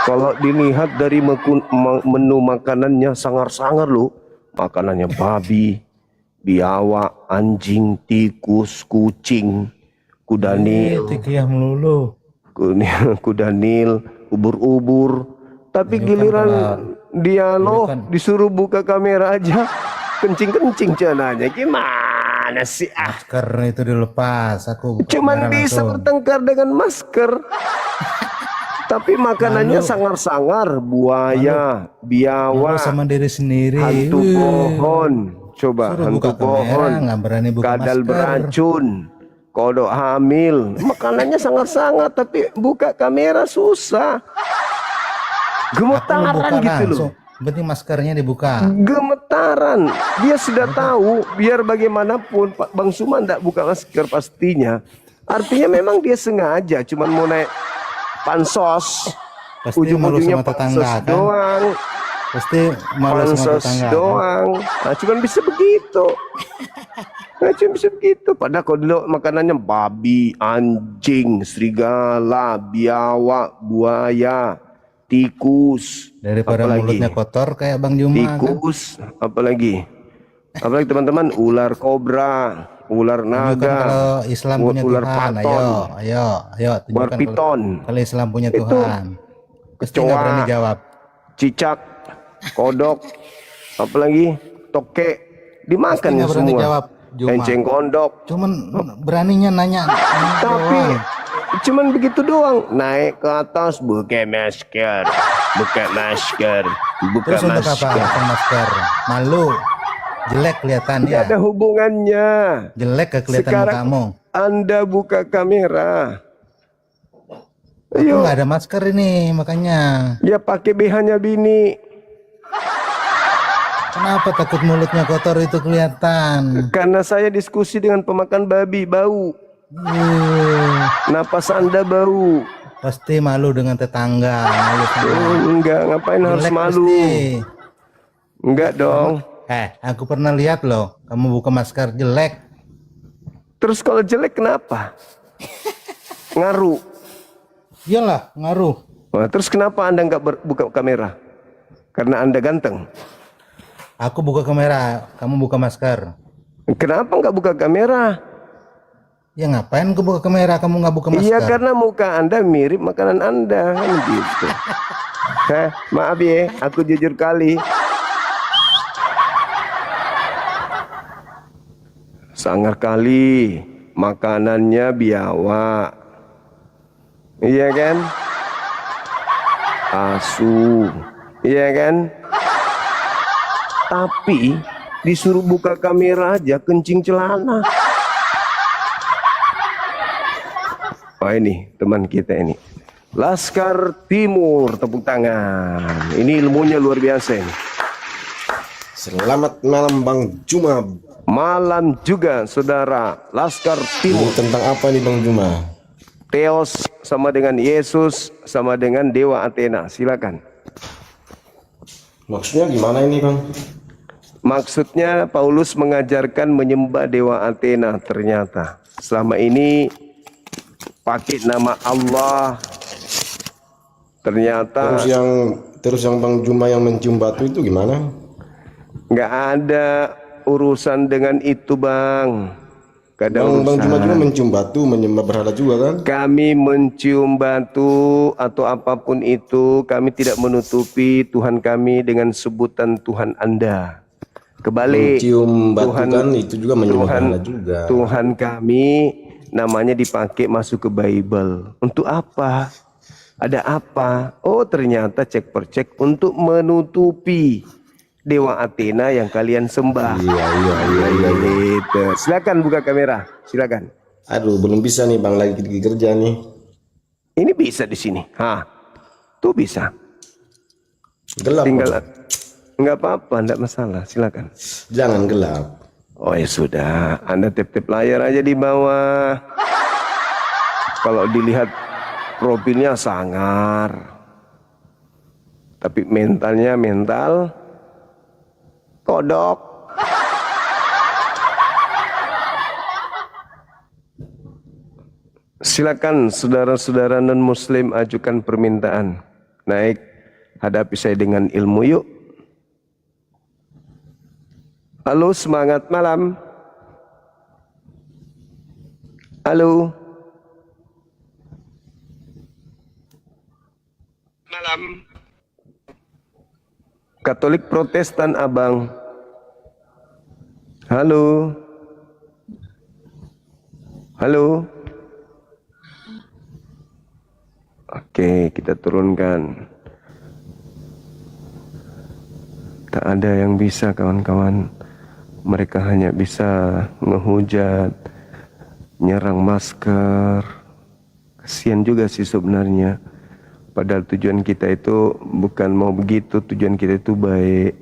Kalau dilihat dari menu makanannya sangar-sangar loh. Makanannya babi, biawak, anjing, tikus, kucing, kuda nil, kuda nil, ubur-ubur. Tapi giliran dia disuruh buka kamera aja, kencing-kencing cenanya. Gimana sih? Masker itu dilepas. Aku cuman bisa bertengkar dengan masker. Tapi makanannya sangar-sangar, buaya, biawak, sama diri sendiri, hantu pohon, coba hantu pohon, kadal beracun, kodok hamil, makanannya sangar-sangar, tapi buka kamera susah. Gemetaran gitu loh. Penting maskernya dibuka. Gemetaran, dia sudah tahu. Biar bagaimanapun Bang Suma tidak buka masker pastinya. Artinya memang dia sengaja, cuman mau naik pansos, ujung-ujungnya pansos doang, pasti malu sama tetangga doang. Nah, cuman bisa begitu. Padahal kalau dulu makanannya babi, anjing, serigala, biawak, buaya, tikus. Daripada mulutnya kotor kayak Bang Juma. Tikus, apalagi teman-teman, ular kobra, ular naga, kalau Islam punya ular Tuhan, paton, ayo ular piton, kalau Islam punya Tuhan, kecoa, berani jawab. Cicak, kodok, apalagi toke, dimakan ya semua. Jawab, enceng kondok, cuman beraninya nanya tapi cuman begitu doang, naik ke atas buka masker, terus untuk apa masker? Malu, jelek kelihatannya. Tidak ada hubungannya. Jelek ke kelihatan sekarang kamu. Anda buka kamera. Aku nggak ada masker ini, makanya. Ya pakai BH-nya bini. Kenapa takut mulutnya kotor itu kelihatan? Karena saya diskusi dengan pemakan babi, bau. Napas Anda bau. Pasti malu dengan tetangga. Enggak, ngapain jelek harus malu? Pasti. Enggak dong. Aku pernah lihat loh, kamu buka masker jelek. Terus kalau jelek kenapa? Ngaruh. Iyalah, ngaruh. Nah, terus kenapa Anda nggak buka kamera? Karena Anda ganteng. Aku buka kamera, kamu buka masker. Kenapa nggak buka kamera? Ya ngapain aku buka kamera, kamu nggak buka masker? Iya, karena muka Anda mirip makanan Anda, kan gitu. Maaf ya, aku jujur kali. Sangar kali, makanannya biawak, iya kan? Asu, iya kan? Tapi disuruh buka kamera aja kencing celana. Oh ini teman kita ini, Laskar Timur, tepuk tangan. Ini ilmunya luar biasa ini. Selamat malam Bang Juma. Malam juga saudara Laskar Timur. Ini tentang apa nih Bang Juma? Theos sama dengan Yesus sama dengan Dewa Athena. Silakan. Maksudnya gimana ini Bang? Maksudnya Paulus mengajarkan menyembah Dewa Athena. Ternyata selama ini pakai nama Allah. Ternyata terus yang Bang Juma yang mencium batu itu gimana? Nggak ada urusan dengan itu Bang. Bang Juma juga mencium batu, menyembah berhala juga kan? Kami mencium batu atau apapun itu, kami tidak menutupi Tuhan kami dengan sebutan Tuhan Anda. Kebalik, mencium batu Tuhan, kan itu juga menyembah berhala juga. Tuhan kami namanya dipakai masuk ke Bible. Untuk apa? Ada apa? Oh ternyata cek per cek untuk menutupi Dewa Athena yang kalian sembah. Iya. Gitu. Silakan buka kamera, silakan. Aduh, belum bisa nih Bang, lagi kerja nih. Ini bisa di sini. Tuh bisa. Gelap. Tinggal nggak apa-apa, enggak masalah. Silakan. Jangan gelap. Oh ya sudah, Anda tap-tap layar aja di bawah. Kalau dilihat profilnya sangar, tapi mentalnya mental kodok. Silakan saudara-saudara non-muslim ajukan permintaan. Naik, hadapi saya dengan ilmu yuk. Halo, semangat malam. Halo. Malam. Katolik Protestan abang. Halo. Halo. Oke, kita turunkan. Tak ada yang bisa kawan-kawan. Mereka hanya bisa ngehujat, nyerang masker. Kasihan juga sih sebenarnya. Padahal tujuan kita itu bukan mau begitu, tujuan kita itu baik.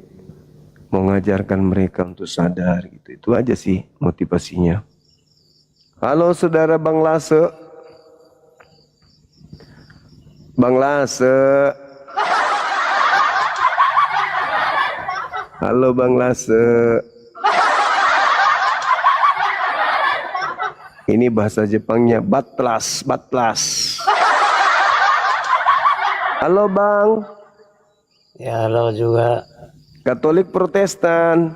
Mau ngajarkan mereka untuk sadar gitu. Itu aja sih motivasinya. Halo saudara Bang Lase. Bang Lase. Halo Bang Lase. Ini bahasa Jepangnya batlas, batlas. Halo Bang. Ya, halo juga. Katolik Protestan.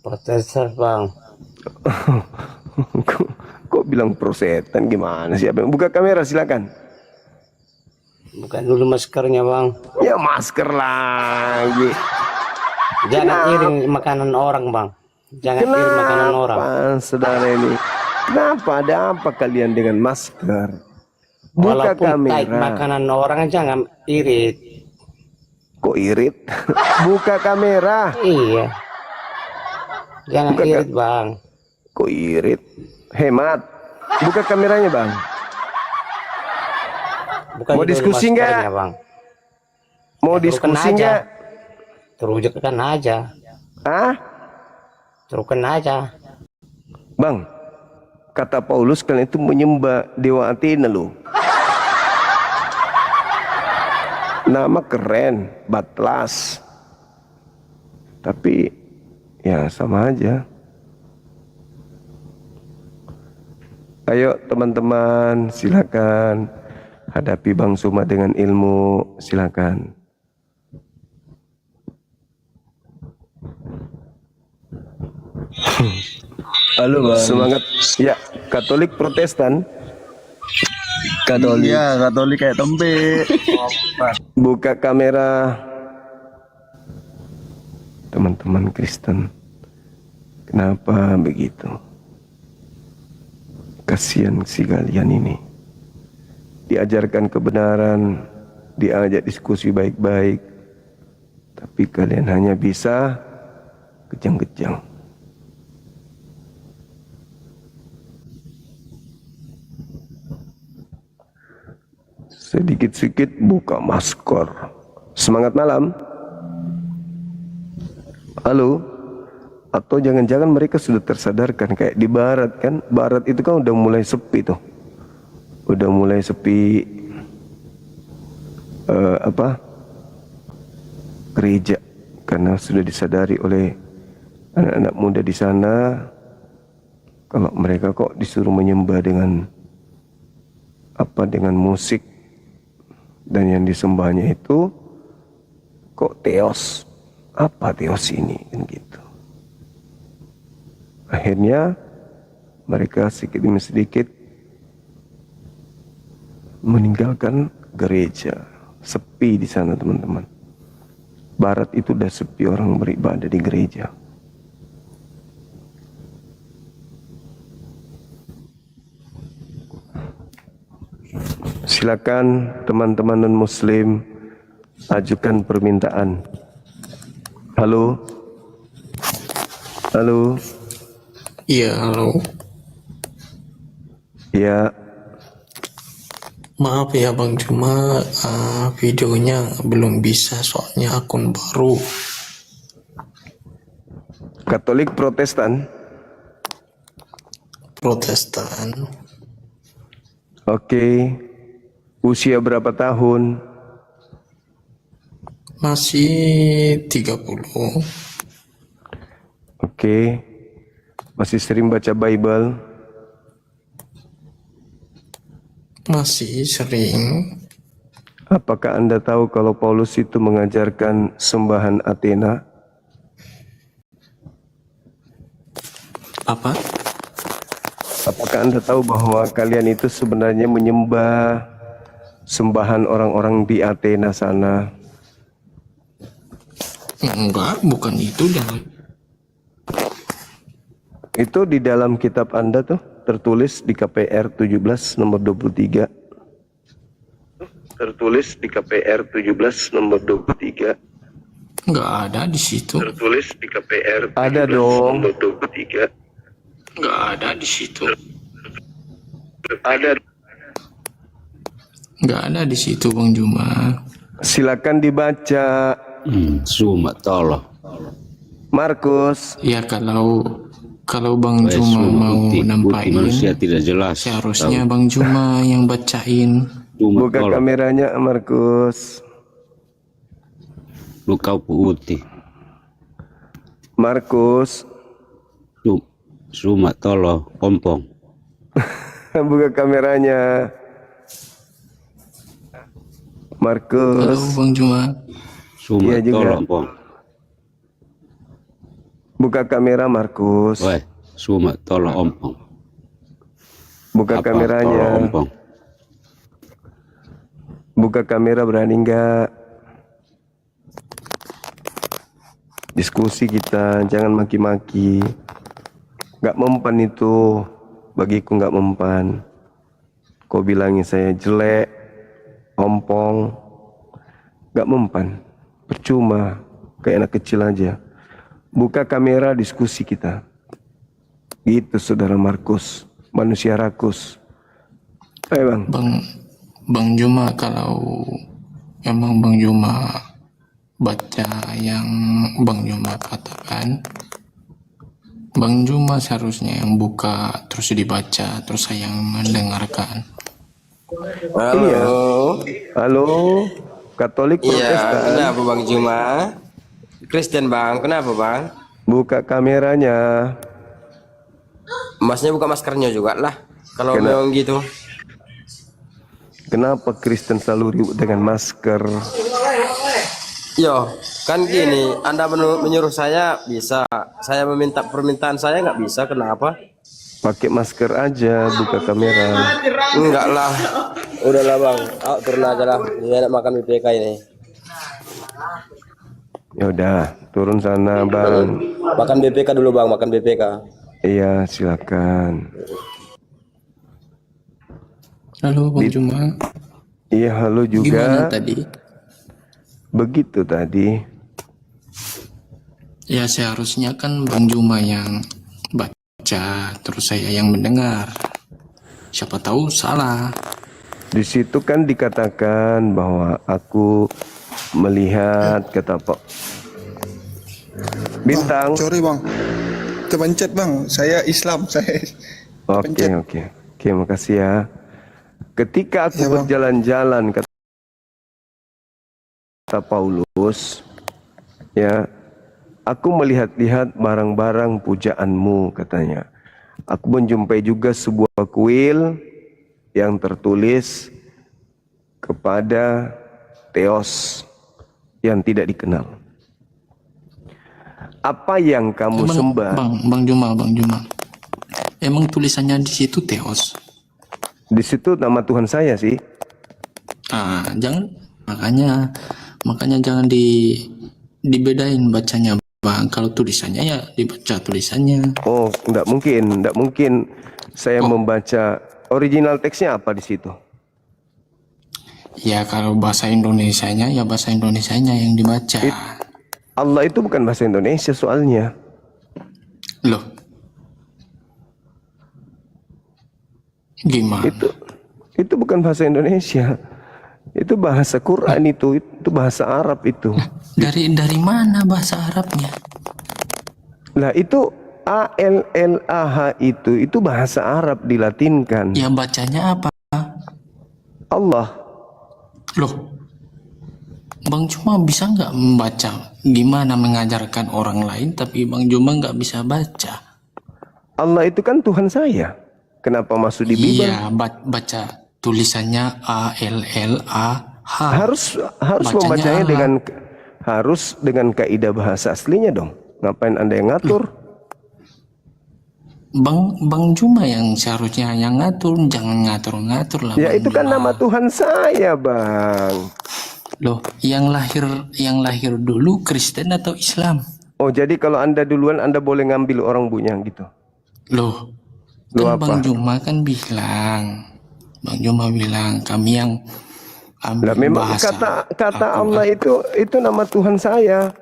Protestan, Bang. Kok bilang Protestan gimana sih? Buka kamera silakan. Bukan dulu maskernya, Bang. Ya masker lagi. Jangan iring makanan orang, Bang. Jangan iring makanan orang. Saudara ini? Kenapa? Ada apa kalian dengan masker? Buka Walaupun kamera. taik makanan orang jangan irit. Kok irit? Buka kamera. Iya. Jangan Buka irit, Bang. Kok irit? Hemat. Buka kameranya, Bang. Bukan Mau dulu diskusi nggak? maskernya, Bang. Mau Ya, diskusi terukan aja. nggak? Terujukan aja. Hah? Terukan aja. Bang, kata Paulus kalian itu menyembah dewa Athena loh. Nama keren, Batlas. Tapi ya sama aja. Ayo teman-teman, silakan hadapi Bang Suma dengan ilmu, silakan. Halo Bang. Semangat. Ya, Katolik Protestan. Katolik. Iya, Katolik kayak tempe. Buka kamera. Teman-teman Kristen. Kenapa begitu? Kasihan si kalian ini. Diajarkan kebenaran, diajak diskusi baik-baik. Tapi kalian hanya bisa kejang-kejang. Sedikit-sedikit buka masker. Semangat malam. Halo. Atau jangan-jangan mereka sudah tersadarkan kayak di barat kan. Barat itu kan udah mulai sepi tuh. Udah mulai sepi gereja. Karena sudah disadari oleh anak-anak muda di sana. Kalau mereka kok disuruh menyembah dengan dengan musik. Dan yang disembahnya itu kok teos. Apa teos ini? Kan gitu. Akhirnya mereka sedikit demi sedikit meninggalkan gereja. Sepi di sana teman-teman. Barat itu udah sepi orang beribadah di gereja. Silakan teman-teman non-muslim ajukan permintaan. Halo. Halo. Iya, halo. Ya. Maaf ya Bang, cuma videonya belum bisa soalnya akun baru. Katolik Protestan. Protestan. Oke. Usia berapa tahun? Masih 30. Oke. Masih sering baca Bible? Masih sering. Apakah Anda tahu kalau Paulus itu mengajarkan sembahan Athena? Apa? Apakah Anda tahu bahwa kalian itu sebenarnya menyembah sembahan orang-orang di Athena sana? Enggak, bukan itu. Jangan. Itu di dalam kitab Anda tuh tertulis di KPR 17 nomor 23. Tertulis di KPR 17 nomor 23. Enggak ada di situ. Tertulis di KPR 17 ada dong. Nomor 23. Enggak ada di situ. Ada. Enggak ada di situ, Bang Juma. Silakan dibaca. Cuma tolong. Markus. Ya kalau Bang Juma mau nampain, manusia tidak jelas. seharusnya Bang Juma yang bacain. Buka kameranya, Markus. Lu kau putih. Markus. Cuma tolong, ompong. Buka kameranya. Markus. Halo Bang Juma. Cuma Iya juga. tolong, ompong. Buka kamera, Markus. Weh, cuma tolong, ompong. Buka Apa, kameranya. tolong, ompong. Buka kamera, berani nggak? Diskusi kita, jangan maki-maki. Nggak mempan itu, bagiku nggak mempan. Kau bilangin saya jelek, ompong, nggak mempan. Percuma, kayak anak kecil aja. Buka kamera, diskusi kita. Gitu, saudara Markus, manusia rakus. Ayo bang. Bang Juma, kalau emang Bang Juma baca yang Bang Juma katakan, Bang Juma seharusnya yang buka terus dibaca, terus saya yang mendengarkan. Halo. Iya. Halo. Katolik Protestan. Iya, kenapa Bang Juma? Kristen Bang, kenapa Bang? Buka kameranya. Masnya buka maskernya juga lah. Kalau memang gitu. Kenapa Kristen selalu ribut dengan masker? Yo, kan gini, Anda menyuruh saya bisa, saya meminta permintaan saya nggak bisa, kenapa? Pakai masker aja, buka kamera. Enggak lah, udahlah Bang, turun aja lah, dia enak makan BPK ini. Ya udah, turun sana bang. Makan BPK dulu Bang, makan BPK. Iya, silakan. Halo Bang Juma. Iya, halo juga. Gimana tadi? Begitu tadi. Ya seharusnya kan Bang Juma yang baca, terus saya yang mendengar. Siapa tahu salah. Di situ kan dikatakan bahwa aku melihat, kata Pak Bintang. Sorry bang, terpencet bang. Saya Islam, saya. Oke, makasih ya. Ketika aku berjalan-jalan, kata Paulus, ya, aku melihat-lihat barang-barang pujaanmu, katanya. Aku menjumpai juga sebuah kuil yang tertulis kepada Theos yang tidak dikenal. Apa yang kamu sembah? Bang Juma. Emang tulisannya di situ Theos? Di situ nama Tuhan saya sih. Jangan, makanya jangan dibedain bacanya Bang. Kalau tulisannya ya dibaca tulisannya. Oh, enggak mungkin saya membaca original teksnya apa di situ. Ya kalau bahasa Indonesianya ya bahasa Indonesianya yang dibaca. Allah itu bukan bahasa Indonesia soalnya. Loh. Gimana? Itu bukan bahasa Indonesia. Itu bahasa Quran itu bahasa Arab itu. Dari mana bahasa Arabnya? Lah itu ALLAH itu bahasa Arab dilatinkan. Ya bacanya apa? Allah. Loh, Bang Juma bisa nggak membaca? Gimana mengajarkan orang lain tapi Bang Juma nggak bisa baca? Allah itu kan Tuhan saya. Kenapa masuk di Bible? Iya, baca tulisannya A-L-L-A-H. Harus Bacanya membacanya Allah. dengan kaidah bahasa aslinya dong. Ngapain Anda yang ngatur? Bang Juma yang seharusnya yang ngatur, jangan ngatur-ngatur lah. Ya Bang itu kan Juma. nama Tuhan saya, Bang. Loh, yang lahir dulu Kristen atau Islam? Oh, jadi kalau Anda duluan Anda boleh ngambil orang punya gitu. Loh, Loh, kan apa? Bang Juma kan bilang, Bang Juma bilang kami yang Lah ambil memang bahasa. kata Allah itu nama Tuhan saya.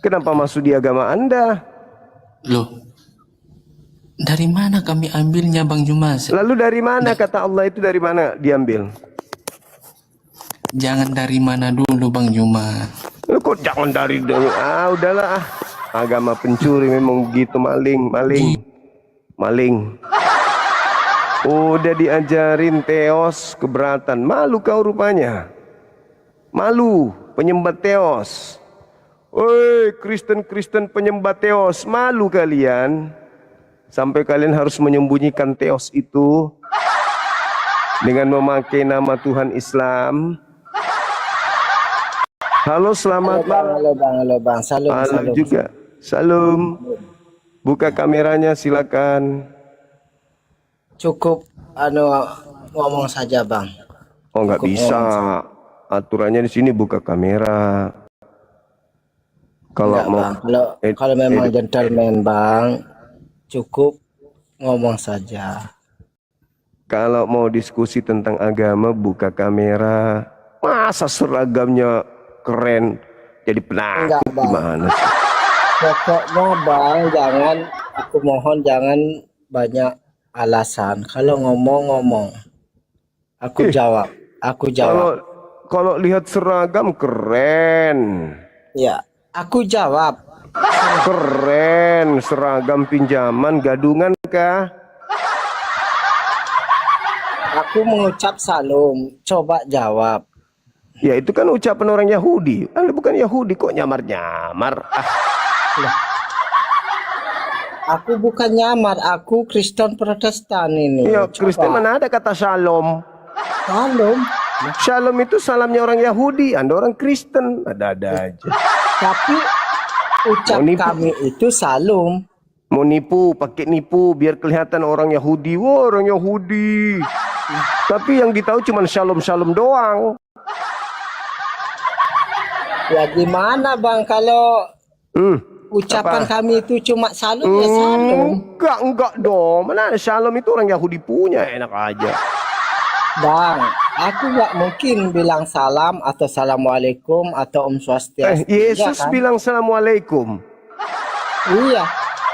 Kenapa masuk di agama Anda? Loh, dari mana kami ambilnya Bang Juma? Lalu dari mana kata Allah itu dari mana diambil? Jangan dari mana dulu Bang Juma. Lu kok jangan dari udahlah ah. Agama pencuri memang gitu, maling. Udah diajarin teos keberatan. Malu kau rupanya. Malu penyembah teos. Woi, Kristen penyembah teos. Malu kalian. Sampai kalian harus menyembunyikan teos itu dengan memakai nama Tuhan Islam. Halo, selamat malam. Halo bang. Salam. juga. Salam. Buka kameranya silakan. Cukup ngomong saja bang. Oh, nggak bisa. Aturannya di sini buka kamera. Kalau Enggak, mau bang. Kalau memang gentleman bang, cukup ngomong saja. kalau mau diskusi tentang agama buka kamera. Masa seragamnya keren jadi penakut gimana sih? Pokoknya bang, aku mohon jangan banyak alasan. Kalau ngomong, aku jawab. Kalau lihat seragam keren. Ya, aku jawab. Keren, seragam pinjaman gadungan kah? Aku mengucap salam. Coba jawab. Ya itu kan ucapan orang Yahudi. Anda bukan Yahudi kok nyamar-nyamar. Aku bukan nyamar, aku Kristen Protestan ini. Ya, Kristen mana ada kata shalom. Shalom. Shalom itu salamnya orang Yahudi, Anda orang Kristen. Ada-ada aja. Tapi ucap kami itu salam. Mau nipu, pakai nipu biar kelihatan orang Yahudi. Wah, orang Yahudi. Tapi yang ditahu cuma shalom-shalom doang. Ya gimana bang kalau ucapan kami itu cuma salam ya salam. Enggak dong. Mana ada shalom itu orang Yahudi punya, enak aja. Bang, aku nggak mungkin bilang salam atau assalamualaikum atau swastiastu. Yesus ya kan? bilang assalamualaikum. Iya,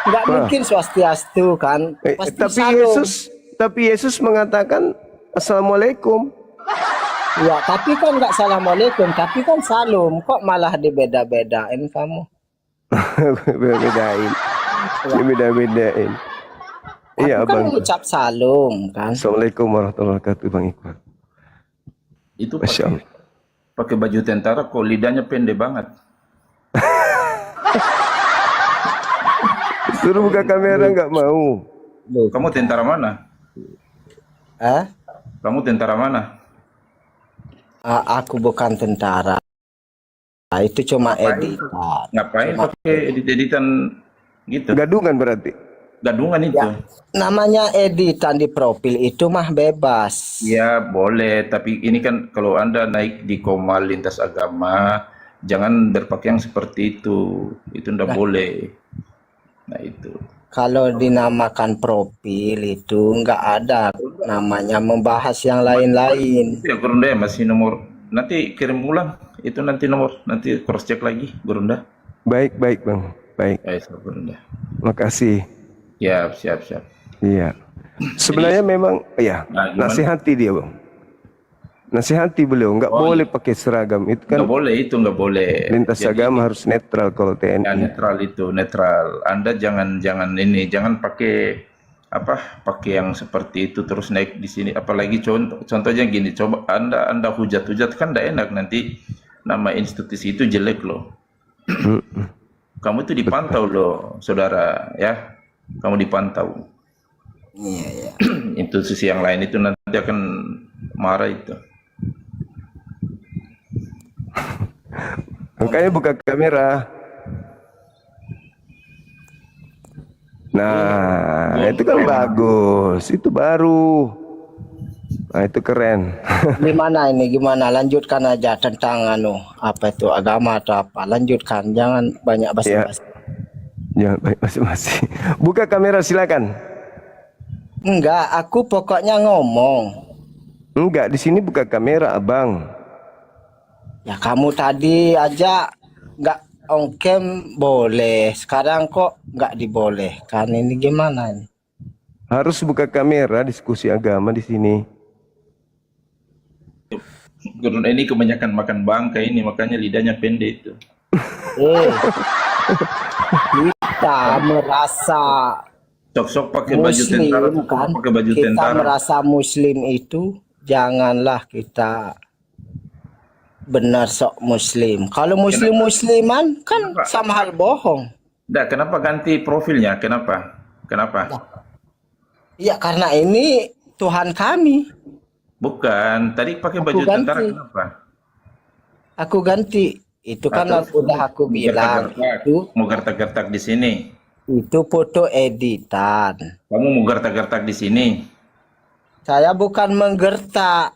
nggak mungkin swastiastu kan. Pasti Tapi Yesus mengatakan assalamualaikum. Ya, tapi kan nggak assalamualaikum, tapi kan salam. Kok malah dibeda-bedain kamu? Beda-bedain. Iya, Aku kan Bang. mengucap salam kan. Assalamualaikum warahmatullahi wabarakatuh, Bang Iqbal. Itu Masya Allah. pakai baju tentara kok lidahnya pendek banget. Suruh buka kamera nggak mau. Kamu tentara mana? Kamu tentara mana? Aku bukan tentara. Itu cuma editan. Ngapain pakai edit-editan gitu? Gadungan berarti. Gadungan itu. Ya, namanya editan di profil itu mah bebas. Ya boleh, tapi ini kan kalau Anda naik di Komal lintas agama, jangan berpakaian seperti itu. Itu ndak boleh. Nah itu. Kalau dinamakan profil itu nggak ada namanya membahas yang lain-lain. Ya Gurunda masih nomor. Nanti kirim ulang. Itu nanti nomor. Nanti cross check lagi Gurunda. Baik Bang. Baik. Gurunda. Makasih. Ya, siap. Iya. Sebenarnya memang ya nasihati dia, Bang. Nasihati beliau nggak boleh pakai seragam itu kan. Nggak boleh. Lintas agama harus netral kalau TNI. Ya, netral itu netral. Anda jangan pakai pakai yang seperti itu terus naik di sini. Apalagi contohnya gini, coba Anda hujat-hujat kan tidak enak, nanti nama institusi itu jelek loh. Kamu itu dipantau loh, saudara ya. Kamu dipantau. Iya. Institusi yang lain itu nanti akan marah itu. Makanya buka kamera. Nah, itu kan bagus. Itu baru. Nah, itu keren. Gimana? Lanjutkan aja tentang apa itu agama atau apa. Lanjutkan, jangan banyak basa-basi. Jangan banyak basa-basi. Buka kamera silakan. Enggak, aku pokoknya ngomong. Enggak, di sini buka kamera, Abang. Ya kamu tadi aja nggak on cam boleh, sekarang kok nggak dibolehkan, ini gimana ini? Harus buka kamera diskusi agama di sini. Guru ini kebanyakan makan bangka ini, makanya lidahnya pendek itu. Kita merasa sok-sok pakai baju tentara, kan? pakai baju Kita tentara. merasa muslim itu janganlah kita benar sok muslim. Kalau musliman kan sama hal bohong. Kenapa ganti profilnya? Kenapa? Ya karena ini Tuhan kami. Bukan, tadi pakai baju tentara kenapa? Aku ganti. Itu kan udah aku bilang. Itu mau gertak-gertak di sini. Itu foto editan. Kamu mau gertak-gertak di sini? Saya bukan menggertak.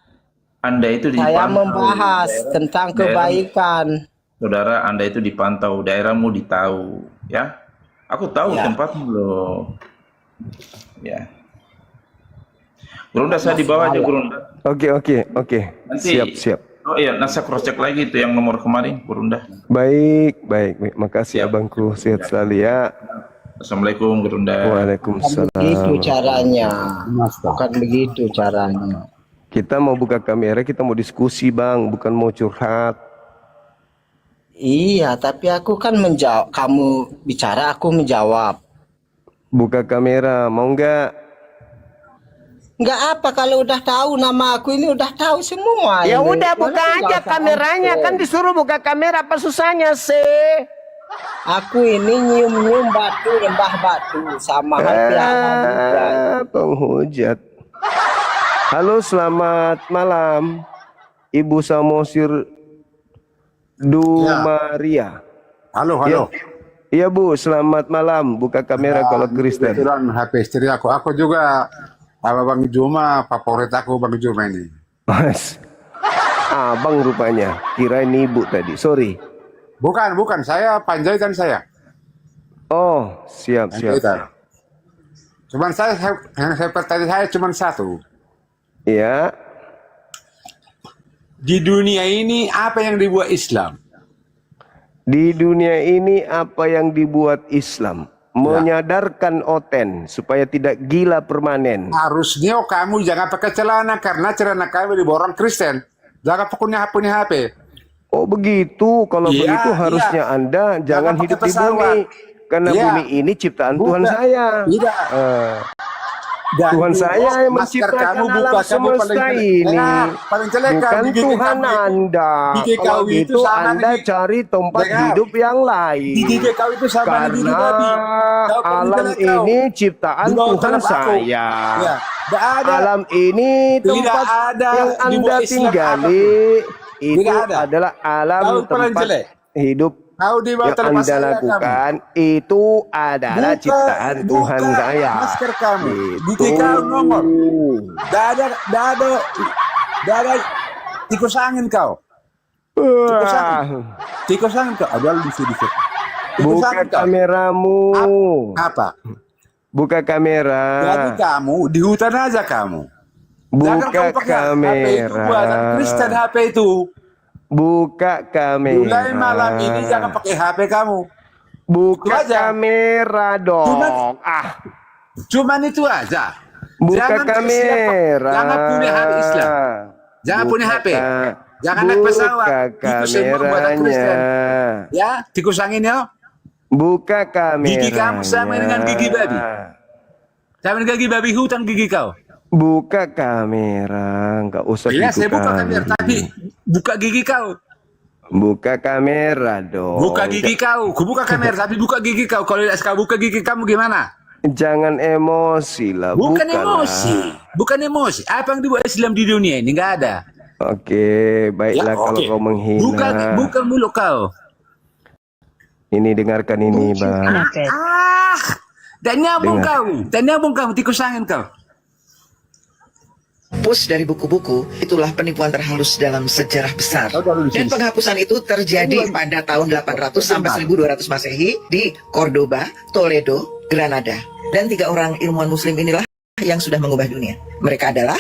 Anda itu dipantau. Saya membahas tentang kebaikan. Saudara, Anda itu dipantau, daerahmu ditahu, ya. Aku tahu tempatmu loh. Ya. Gurunda saya di bawah aja, Gurunda. Oke. Nanti, Siap. Oh iya, saya cross check lagi itu yang nomor kemarin, Gurunda. Baik. Makasih abangku, sehat selalu ya. Assalamualaikum, Gurunda. Waalaikumsalam. Begitu caranya. Bukan begitu caranya. Kita mau buka kamera, kita mau diskusi, Bang, bukan mau curhat. Iya, tapi aku kan menjawab. Kamu bicara, aku menjawab. Buka kamera, mau nggak? Nggak apa, kalau udah tahu nama aku ini udah tahu semua. Ya ini. udah buka aja kameranya, kan disuruh buka kamera, apa susahnya sih? Aku ini nyium-nyium batu, lembah batu sama penghujat. Halo, selamat malam, Ibu Samosir Dumaria. Halo. Iya Bu, selamat malam. Buka kamera kalau Kristen. Kebetulan HP istri aku juga Bang Juma, favorit aku Bang Juma ini. Mas, abang rupanya. Kirain ibu tadi, sorry. Bukan, saya Panjaitan saya. Oh, siap. Cuman yang seperti saya cuma satu. Iya. Di dunia ini apa yang dibuat Islam? Di dunia ini apa yang dibuat Islam? Menyadarkan oten supaya tidak gila permanen. Harusnya kamu jangan pakai celana karena celana kamu diborong Kristen. Jangan punya HP. Oh begitu, kalau begitu harusnya Anda jangan hidup di bumi. Karena bumi ini ciptaan Tuhan saya. Tuhan saya yang menciptakan alam semesta ini, bukan Tuhan Anda. Kalau itu Anda cari tempat hidup yang lain. Karena alam ini ciptaan Tuhan saya. Alam ini tempat yang Anda tinggali itu adalah alam tempat hidup yang Anda lakukan itu adalah ciptaan Tuhan saya. Masker kamu, ditikau nomor. Dah ada tikus angin kau. Tikus angin kau. Ada di sini. Buka kameramu. Apa? Buka kamera. Jadi kamu di hutan aja kamu. Buka kamera. Kristen HP itu. Buka kamera. Mulai malam ini jangan pakai HP kamu. Buka kamera dong. Cuman itu aja. Buka kamera. Jangan punya HP Islam. Jangan punya HP. Jangan naik pesawat. Buka kameranya. Ya, tikus angin ya. Buka kamera. Gigi kamu sama dengan gigi babi. Jangan gigi babi hutan gigi kau. Buka kamera, nggak usah Iya, gitu saya buka kamera, kali. tapi buka gigi kau. Buka kamera dong. Buka gigi kau. Kubuka kamera, tapi buka gigi kau. Kalau tidak suka buka gigi kamu gimana? Jangan emosi lah. Bukan bukalah. emosi. Bukan emosi. Apa yang dibuat Islam di dunia ini? Nggak ada. Oke, baiklah Ya, kalau oke. kau menghina. Buka mulut kau. Ini dengarkan ini, Bang. Dan nyambung Dengar. kau. Dan nyambung kamu. Tikus angin kau. Hapus dari buku-buku, itulah penipuan terhalus dalam sejarah besar. Dan penghapusan itu terjadi pada tahun 800 sampai 1200 Masehi di Cordoba, Toledo, Granada. Dan 3 orang ilmuwan muslim inilah yang sudah mengubah dunia. Mereka adalah: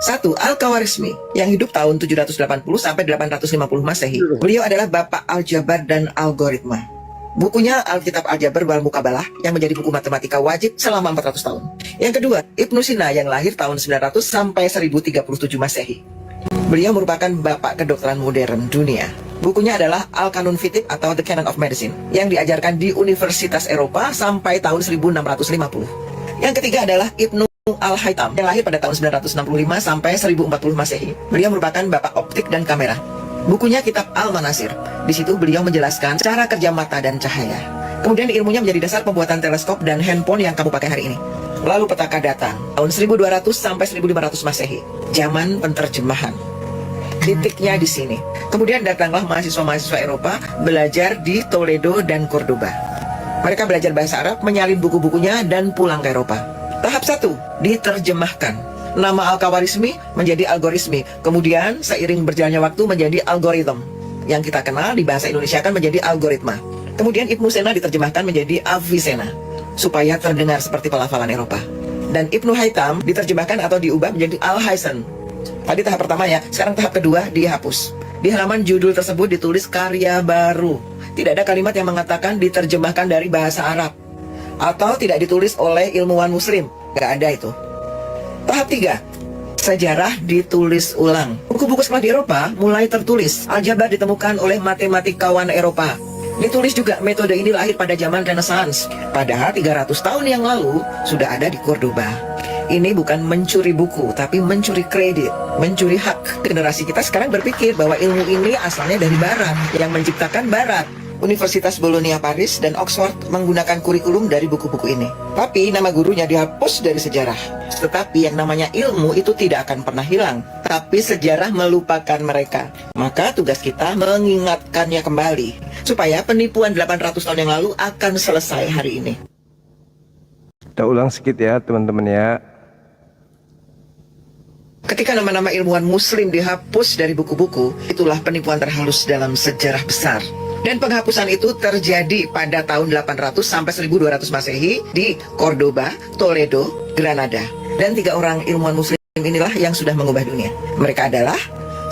1. Al-Khawarizmi yang hidup tahun 780 sampai 850 Masehi. Beliau adalah bapak aljabar dan algoritma. Bukunya Alkitab Aljabar wal Mukabalah yang menjadi buku matematika wajib selama 400 tahun. Yang kedua, Ibnu Sina yang lahir tahun 900 sampai 1037 Masehi. Beliau merupakan bapak kedokteran modern dunia. Bukunya adalah Al-Kanun Fitib atau The Canon of Medicine yang diajarkan di Universitas Eropa sampai tahun 1650. Yang ketiga adalah Ibnu Al-Haytham yang lahir pada tahun 965 sampai 1040 Masehi. Beliau merupakan bapak optik dan kamera. Bukunya Kitab Al-Manasir. Di situ beliau menjelaskan cara kerja mata dan cahaya. Kemudian ilmunya menjadi dasar pembuatan teleskop dan handphone yang kamu pakai hari ini. Lalu petaka datang tahun 1200 sampai 1500 Masehi. Zaman penterjemahan. Titiknya di sini. Kemudian datanglah mahasiswa-mahasiswa Eropa belajar di Toledo dan Cordoba. Mereka belajar bahasa Arab, menyalin buku-bukunya dan pulang ke Eropa. Tahap 1, diterjemahkan. Nama Al-Khawarizmi menjadi algoritmi. Kemudian seiring berjalannya waktu menjadi algoritma. Yang kita kenal di bahasa Indonesia kan menjadi algoritma. Kemudian Ibnu Sina diterjemahkan menjadi Avicenna supaya terdengar seperti pelafalan Eropa. Dan Ibnu Haytham diterjemahkan atau diubah menjadi Al-Hasan. Tadi tahap pertama ya, sekarang tahap kedua dihapus. Di halaman judul tersebut ditulis karya baru. Tidak ada kalimat yang mengatakan diterjemahkan dari bahasa Arab atau tidak ditulis oleh ilmuwan muslim. Gak ada itu. Tahap 3, sejarah ditulis ulang. Buku-buku sekolah di Eropa mulai tertulis. Aljabar ditemukan oleh matematikawan Eropa. Ditulis juga. Metode ini lahir pada zaman Renaissance. Padahal 300 tahun yang lalu sudah ada di Cordoba. Ini bukan mencuri buku, tapi mencuri kredit, mencuri hak. Generasi kita sekarang berpikir bahwa ilmu ini asalnya dari Barat, yang menciptakan Barat. Universitas Bologna Paris dan Oxford menggunakan kurikulum dari buku-buku ini. Tapi nama gurunya dihapus dari sejarah. Tetapi yang namanya ilmu itu tidak akan pernah hilang. Tapi sejarah melupakan mereka. Maka tugas kita mengingatkannya kembali. Supaya penipuan 800 tahun yang lalu akan selesai hari ini. Kita ulang sedikit ya teman-teman ya. Ketika nama-nama ilmuwan muslim dihapus dari buku-buku, itulah penipuan terhalus dalam sejarah besar. Dan penghapusan itu terjadi pada tahun 800 sampai 1200 Masehi di Cordoba, Toledo, Granada. Dan 3 orang ilmuwan muslim inilah yang sudah mengubah dunia. Mereka adalah: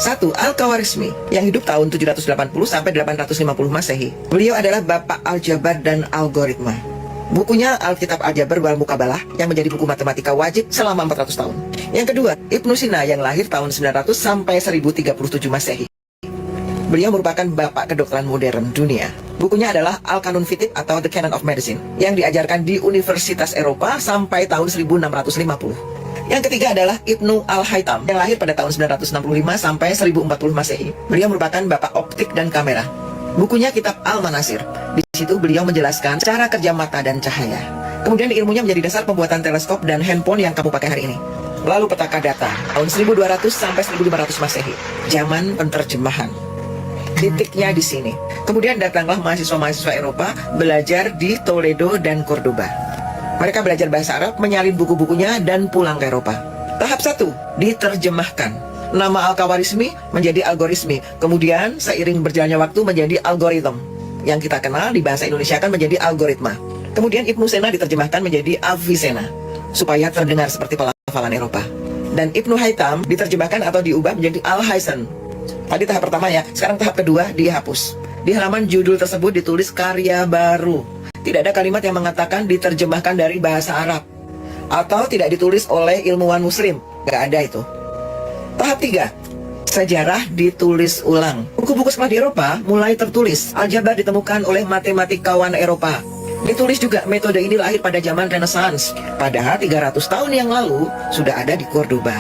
1. Al-Khawarizmi yang hidup tahun 780 sampai 850 Masehi. Beliau adalah bapak aljabar dan algoritma. Bukunya Alkitab Aljabar wal Mukabalah yang menjadi buku matematika wajib selama 400 tahun. Yang kedua, Ibnu Sina yang lahir tahun 900 sampai 1037 Masehi. Beliau merupakan bapak kedokteran modern dunia. Bukunya adalah Al-Kanun Fitib atau The Canon of Medicine yang diajarkan di Universitas Eropa sampai tahun 1650. Yang ketiga adalah Ibnu Al-Haytham yang lahir pada tahun 965 sampai 1040 Masehi. Beliau merupakan bapak optik dan kamera. Bukunya Kitab Al-Manasir. Di situ beliau menjelaskan cara kerja mata dan cahaya. Kemudian ilmunya menjadi dasar pembuatan teleskop dan handphone yang kamu pakai hari ini. Lalu petaka datang tahun 1200 sampai 1500 Masehi. Zaman penterjemahan. Titiknya di sini. Kemudian datanglah mahasiswa-mahasiswa Eropa belajar di Toledo dan Cordoba. Mereka belajar bahasa Arab, menyalin buku-bukunya dan pulang ke Eropa. Tahap 1, diterjemahkan. Nama Al-Khawarizmi menjadi algoritmi. Kemudian seiring berjalannya waktu menjadi algoritma. Yang kita kenal di bahasa Indonesia kan menjadi algoritma. Kemudian Ibnu Sina diterjemahkan menjadi Avicenna supaya terdengar seperti pelafalan Eropa. Dan Ibnu Haytham diterjemahkan atau diubah menjadi Al-Hasan. Tadi tahap pertama ya, sekarang tahap kedua dihapus. Di halaman judul tersebut ditulis karya baru. Tidak ada kalimat yang mengatakan diterjemahkan dari bahasa Arab atau tidak ditulis oleh ilmuwan muslim. Gak ada itu. Tahap 3, sejarah ditulis ulang. Buku-buku sekolah di Eropa mulai tertulis. Aljabar ditemukan oleh matematikawan Eropa. Ditulis juga metode ini lahir pada zaman Renaissance, padahal 300 tahun yang lalu sudah ada di Cordoba.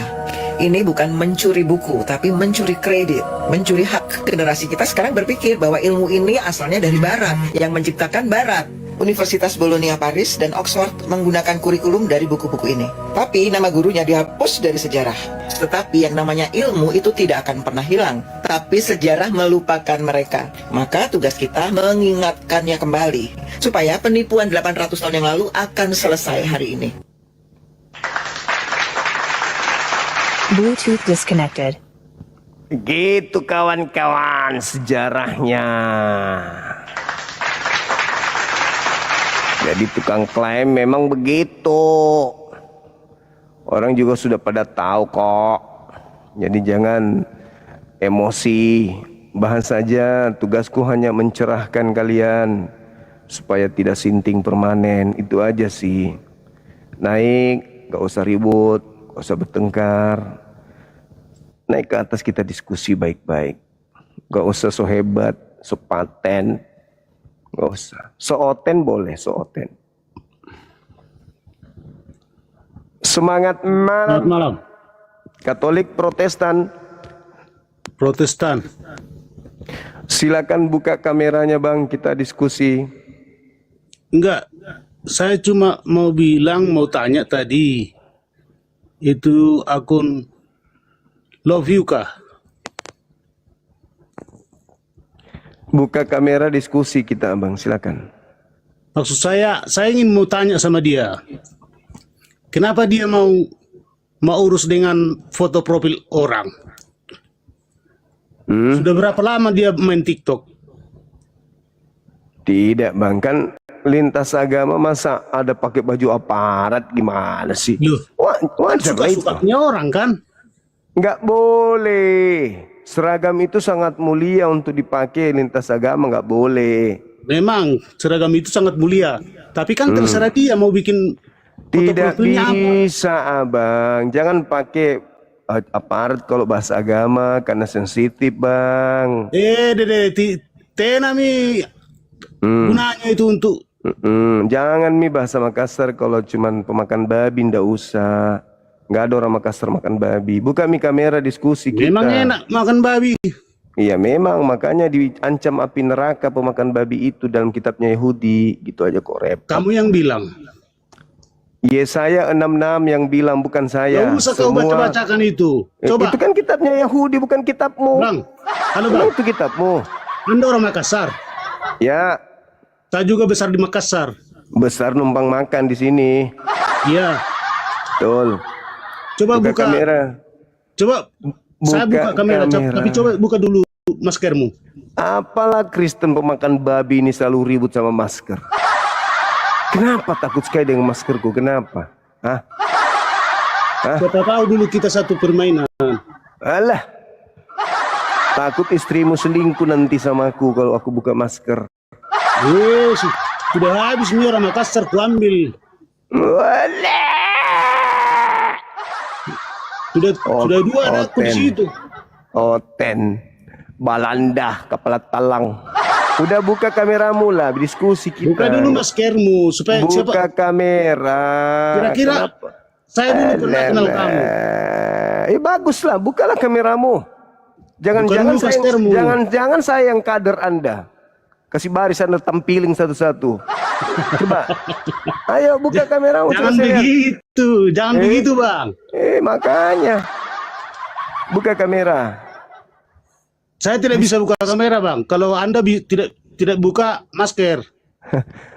Ini bukan mencuri buku, tapi mencuri kredit, mencuri hak. Generasi kita sekarang berpikir bahwa ilmu ini asalnya dari Barat, yang menciptakan Barat. Universitas Bologna Paris dan Oxford menggunakan kurikulum dari buku-buku ini. Tapi nama gurunya dihapus dari sejarah. Tetapi yang namanya ilmu itu tidak akan pernah hilang. Tapi sejarah melupakan mereka. Maka tugas kita mengingatkannya kembali. Supaya penipuan 800 tahun yang lalu akan selesai hari ini. Bluetooth disconnected. Gitu kawan-kawan sejarahnya. Jadi tukang klaim memang begitu. Orang juga sudah pada tahu kok. Jadi jangan emosi. Bahas saja, tugasku hanya mencerahkan kalian supaya tidak sinting permanen. Itu aja sih. Naik, gak usah ribut, gak usah bertengkar. Naik ke atas kita diskusi baik-baik. Gak usah so hebat, so paten. Gak usah. Sooten boleh, sooten. Semangat malam. Selamat malam. Katolik, Protestan. Protestan. Silakan buka kameranya bang, kita diskusi. Enggak, saya cuma mau tanya tadi. Itu akun Love You kah? Buka kamera diskusi kita bang, silakan. Maksud saya ingin mau tanya sama dia. Kenapa dia mau urus dengan foto profil orang? Sudah berapa lama dia main TikTok? Tidak bang, kan lintas agama masa ada pakai baju aparat gimana sih? Suka-sukanya orang kan? Nggak boleh. Seragam itu sangat mulia untuk dipakai lintas agama, nggak boleh. Memang seragam itu sangat mulia, tapi kan terserah dia mau bikin foto Tidak profilnya apa. bisa abang, jangan pakai aparat kalau bahasa agama karena sensitif bang. Tenami gunanya itu untuk Jangan mi bahasa Makassar kalau cuman pemakan babi, ndak usah. Nggak ada orang Makassar makan babi. Buka mi kamera diskusi kita. memang enak makan babi. Iya memang, makanya diancam api neraka pemakan babi itu dalam kitabnya Yahudi. Gitu aja kok repot. Kamu yang bilang. Yesaya 66 yang bilang, bukan saya. Gak usah kau baca-bacakan itu. Coba. Itu kan kitabnya Yahudi, bukan kitabmu. Bang, halo bang. Itu kitabmu. Anda orang Makassar. Ya. Saya juga besar di Makassar. Besar numpang makan di sini. Iya. Betul. Coba buka kamera. Coba saya buka kamera. Tapi coba buka dulu maskermu. Apalah Kristen pemakan babi ini selalu ribut sama masker. Kenapa takut sekali dengan maskerku? Kenapa? Hah? Siapa tahu dulu kita satu permainan. Alah. Takut istrimu selingkuh nanti sama aku kalau aku buka masker. Yes, sudah habis nih orang Makassar ku ambil. Sudah dua ada aku di situ. Oten, Balanda, kepala talang. Udah buka kameramu lah, diskusi kita. Buka dulu maskermu supaya buka kamera. Kira-kira saya dulu pernah kenal kamu. Baguslah, bukalah kameramu. Jangan saya yang kader Anda. Kasih baris Anda tampilin satu-satu. Coba. Ayo buka kameramu. Jangan begitu, jangan begitu bang. Makanya. Buka kamera. Saya tidak bisa buka kamera bang. Kalau Anda tidak buka masker.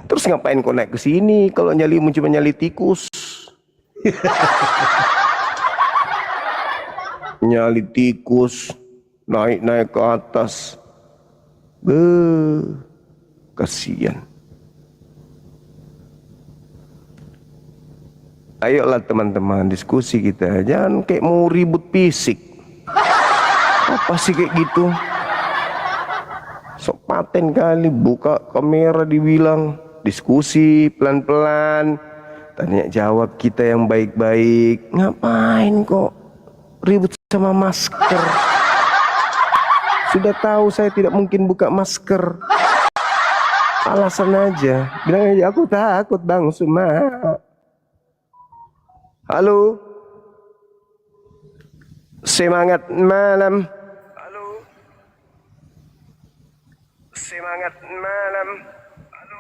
Terus ngapain kau naik ke sini? Kalau nyalimu cuma nyali tikus. Nyali tikus. Naik ke atas. Kasihan. Ayolah teman-teman, diskusi kita. Jangan kayak mau ribut fisik. Apa sih kayak gitu? Sok paten kali, buka kamera dibilang. Diskusi pelan-pelan. Tanya jawab kita yang baik-baik. Ngapain kok ribut sama masker? Sudah tahu saya tidak mungkin buka masker. Alasan aja. Bilang aja aku takut Bang Suma. Halo. Semangat malam. Halo. Semangat malam. Halo.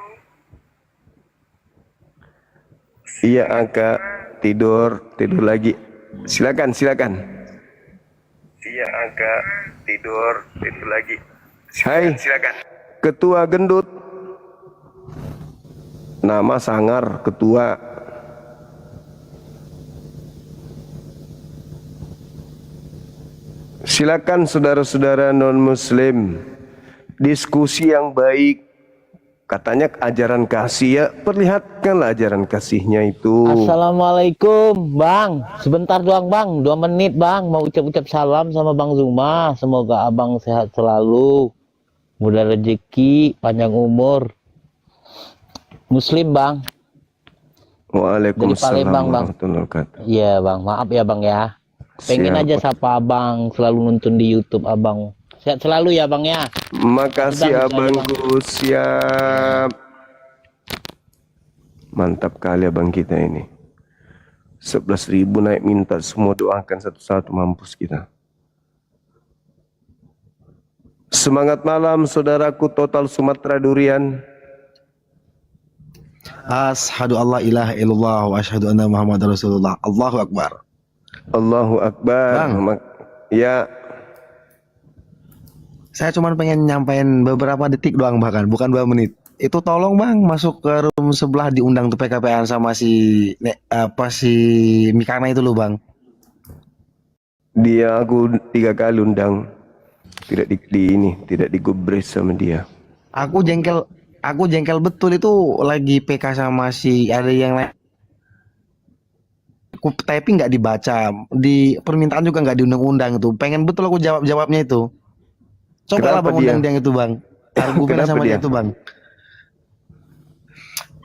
Iya Angka, tidur lagi. Silakan. Iya Angka, tidur lagi. Hai, silakan. Ketua gendut. Nama sangar ketua. Silakan saudara-saudara non-muslim, diskusi yang baik. Katanya ajaran kasih, ya perlihatkanlah ajaran kasihnya itu. Assalamualaikum Bang, sebentar doang Bang, 2 menit Bang, mau ucap-ucap salam sama Bang Zuma. Semoga abang sehat selalu, mudah rezeki, panjang umur. Muslim Bang. Waalaikumsalam Dari Palembang Bang. warahmatullahi wabarakatuh. Iya Bang, maaf ya Bang ya. Pengen Siap. aja sapa abang, selalu nonton di YouTube abang. Sehat selalu ya Bang ya. Makasih Bang, abangku, siap. Mantap kali abang kita ini. 11.000 naik minta, semua doakan satu-satu, mampus kita. Semangat malam saudaraku Total Sumatera Durian. Ashadu alla ilaha illallah wa asyhadu anna Muhammad Rasulullah. Allahu Akbar. Allahu Akbar. Bang. Ya. Saya cuma pengen nyampein beberapa detik doang, bahkan bukan 2 menit. Itu tolong Bang masuk ke room sebelah, diundang tuh PKP-an sama si Mikana itu loh Bang. Dia aku 3 kali undang. Tidak tidak digubris sama dia. Aku jengkel betul itu, lagi PK sama si ada yang lain. Aku typing nggak dibaca, di permintaan juga nggak diundang-undang itu. Pengen betul aku jawabnya itu. Coba lah Bang undang dia itu Bang. Argumen sama dia itu Bang.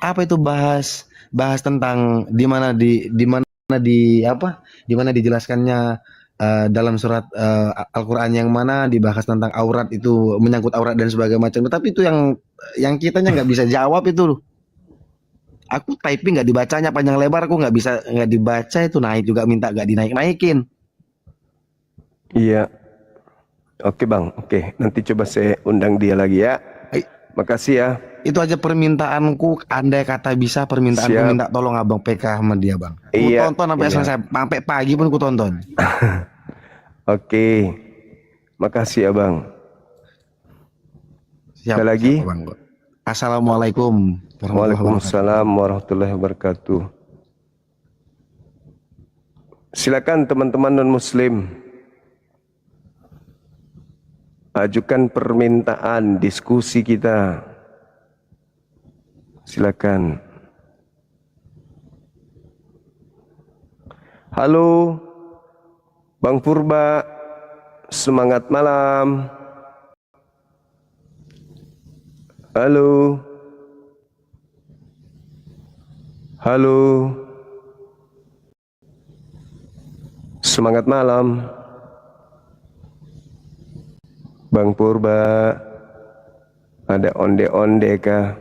Apa itu bahas tentang di mana dijelaskannya dalam surat Al-Qur'an yang mana dibahas tentang aurat itu, menyangkut aurat dan sebagainya macam. Tapi itu yang kitanya nggak bisa jawab itu. Aku typing nggak dibacanya panjang lebar, aku nggak dibaca itu, naik juga minta nggak dinaik-naikin. Iya. Oke Bang, oke. Nanti coba saya undang dia lagi ya. Makasih ya. Itu aja permintaanku, andai kata bisa permintaanku, Siap. minta tolong abang PK sama dia Bang. Ku Iya, tonton sampai iya. selesai, sampai pagi pun ku tonton. Oke. Makasih abang. Siap, Ada lagi? siap, Bang. Assalamualaikum warahmatullahi wabarakatuh. Waalaikumsalam warahmatullahi wabarakatuh. Silakan teman-teman non-muslim, ajukan permintaan diskusi kita. Silakan. Halo Bang Purba, semangat malam. Halo. Halo. Semangat malam. Bang Purba, ada onde-onde kah?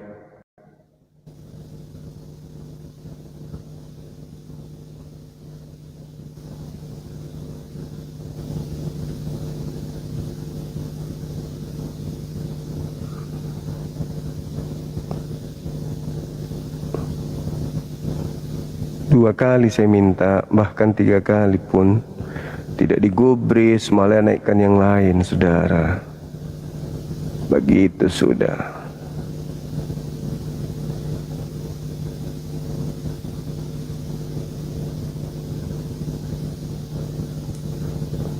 Dua kali saya minta, bahkan 3 kali pun tidak digubris, malah naikkan yang lain, saudara. Begitu sudah.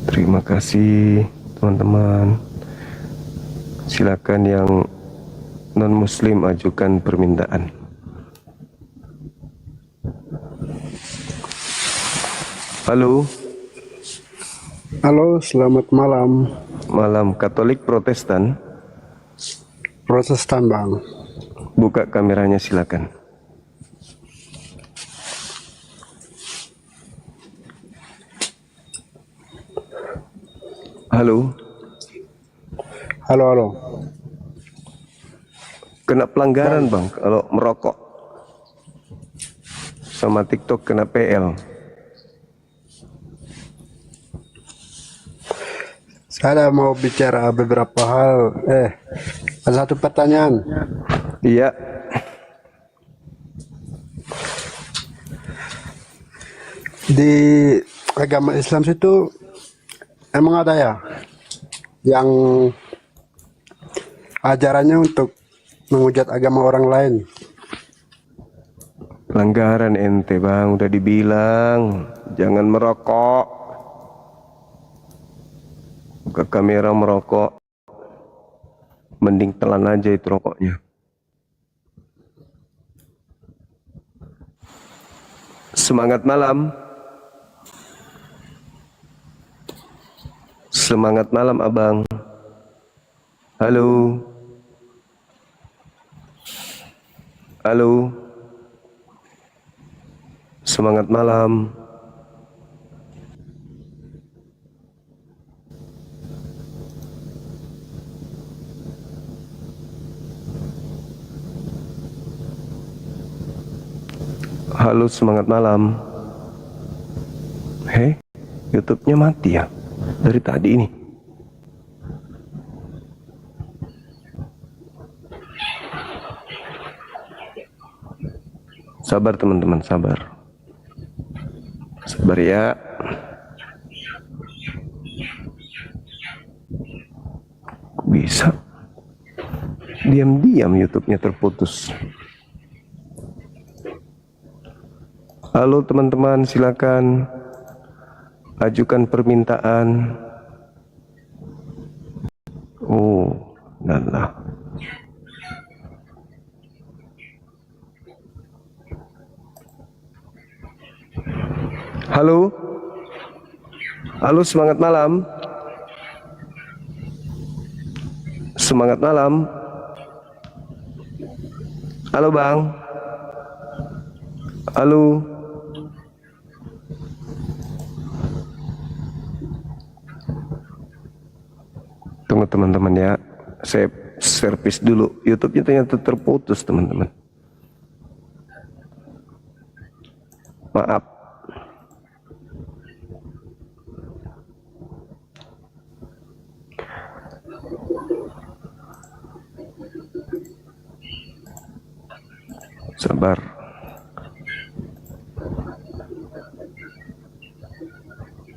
Terima kasih teman-teman. Silakan yang non-muslim ajukan permintaan. Halo. Halo, selamat malam. Malam. Katolik Protestan? Protestan Bang. Buka kameranya silakan. Halo. Halo, halo. Kena pelanggaran bang kalau merokok. Sama TikTok kena PL. Saya mau bicara beberapa hal. Ada satu pertanyaan. Iya. Di agama Islam itu emang ada ya yang ajarannya untuk menghujat agama orang lain? Pelanggaran ente bang, udah dibilang jangan merokok. Buka kamera merokok, mending telan aja itu rokoknya. Semangat malam. Semangat malam abang. Halo. Halo. Semangat malam. Halo, semangat malam. Hei, YouTube-nya mati ya? Dari tadi ini. Sabar teman-teman, sabar. Sabar ya. Kok bisa? Diam-diam YouTube-nya terputus. Halo teman-teman, silakan ajukan permintaan. Oh, nah. Halo. Halo, semangat malam. Semangat malam. Halo, Bang. Halo. Tunggu teman-teman ya, saya servis dulu. YouTube-nya ternyata terputus teman-teman. Maaf. Sabar.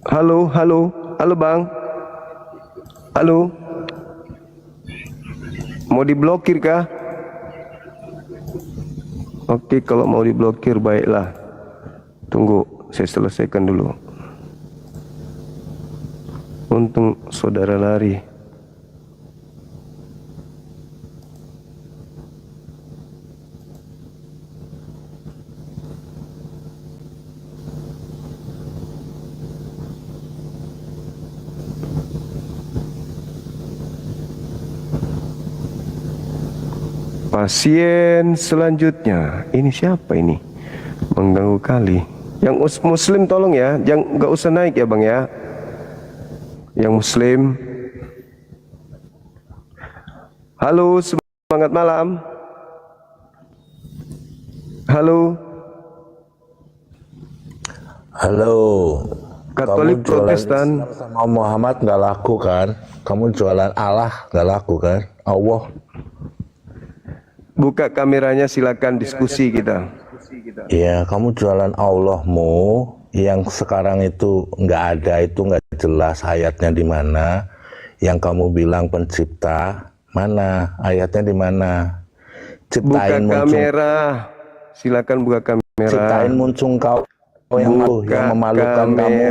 Halo, halo, halo Bang. Halo. Mau diblokir kah? Oke, kalau mau diblokir baiklah. Tunggu, saya selesaikan dulu. Untung saudara lari. Pasien selanjutnya, ini siapa ini? Mengganggu kali. Yang muslim tolong ya, jangan nggak usah naik ya bang ya. Yang muslim. Halo, semangat malam. Halo. Halo. Katolik Protestan. Sama Muhammad nggak laku kan? Kamu jualan Allah nggak laku kan? Allah. Buka kameranya, silakan diskusi kita. Iya, kamu jualan Allahmu yang sekarang itu nggak ada, itu nggak jelas ayatnya di mana. Yang kamu bilang pencipta, mana ayatnya di mana? Buka kamera, silakan buka kamera. Ciptain muncung kau yang memalukan kamu.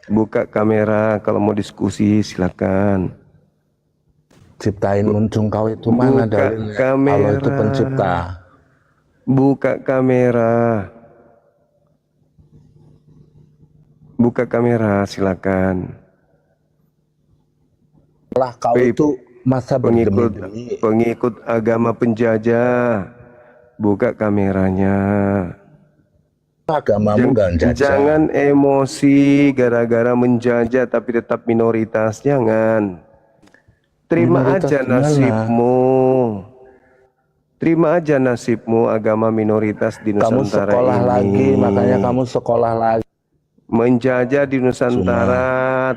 Buka kamera, kalau mau diskusi silakan. Ciptain muncung kau itu mana dari Allah itu pencipta. Buka kamera. Buka kamera, silakan. Lah kau itu masa pengikut agama penjajah. Buka kameranya. Agamamu gak Jangan emosi gara-gara menjajah tapi tetap minoritas, jangan. Terima aja nasibmu. Terima aja nasibmu agama minoritas di Kamu Nusantara sekolah ini. lagi, makanya kamu sekolah lagi. Menjajah di Nusantara,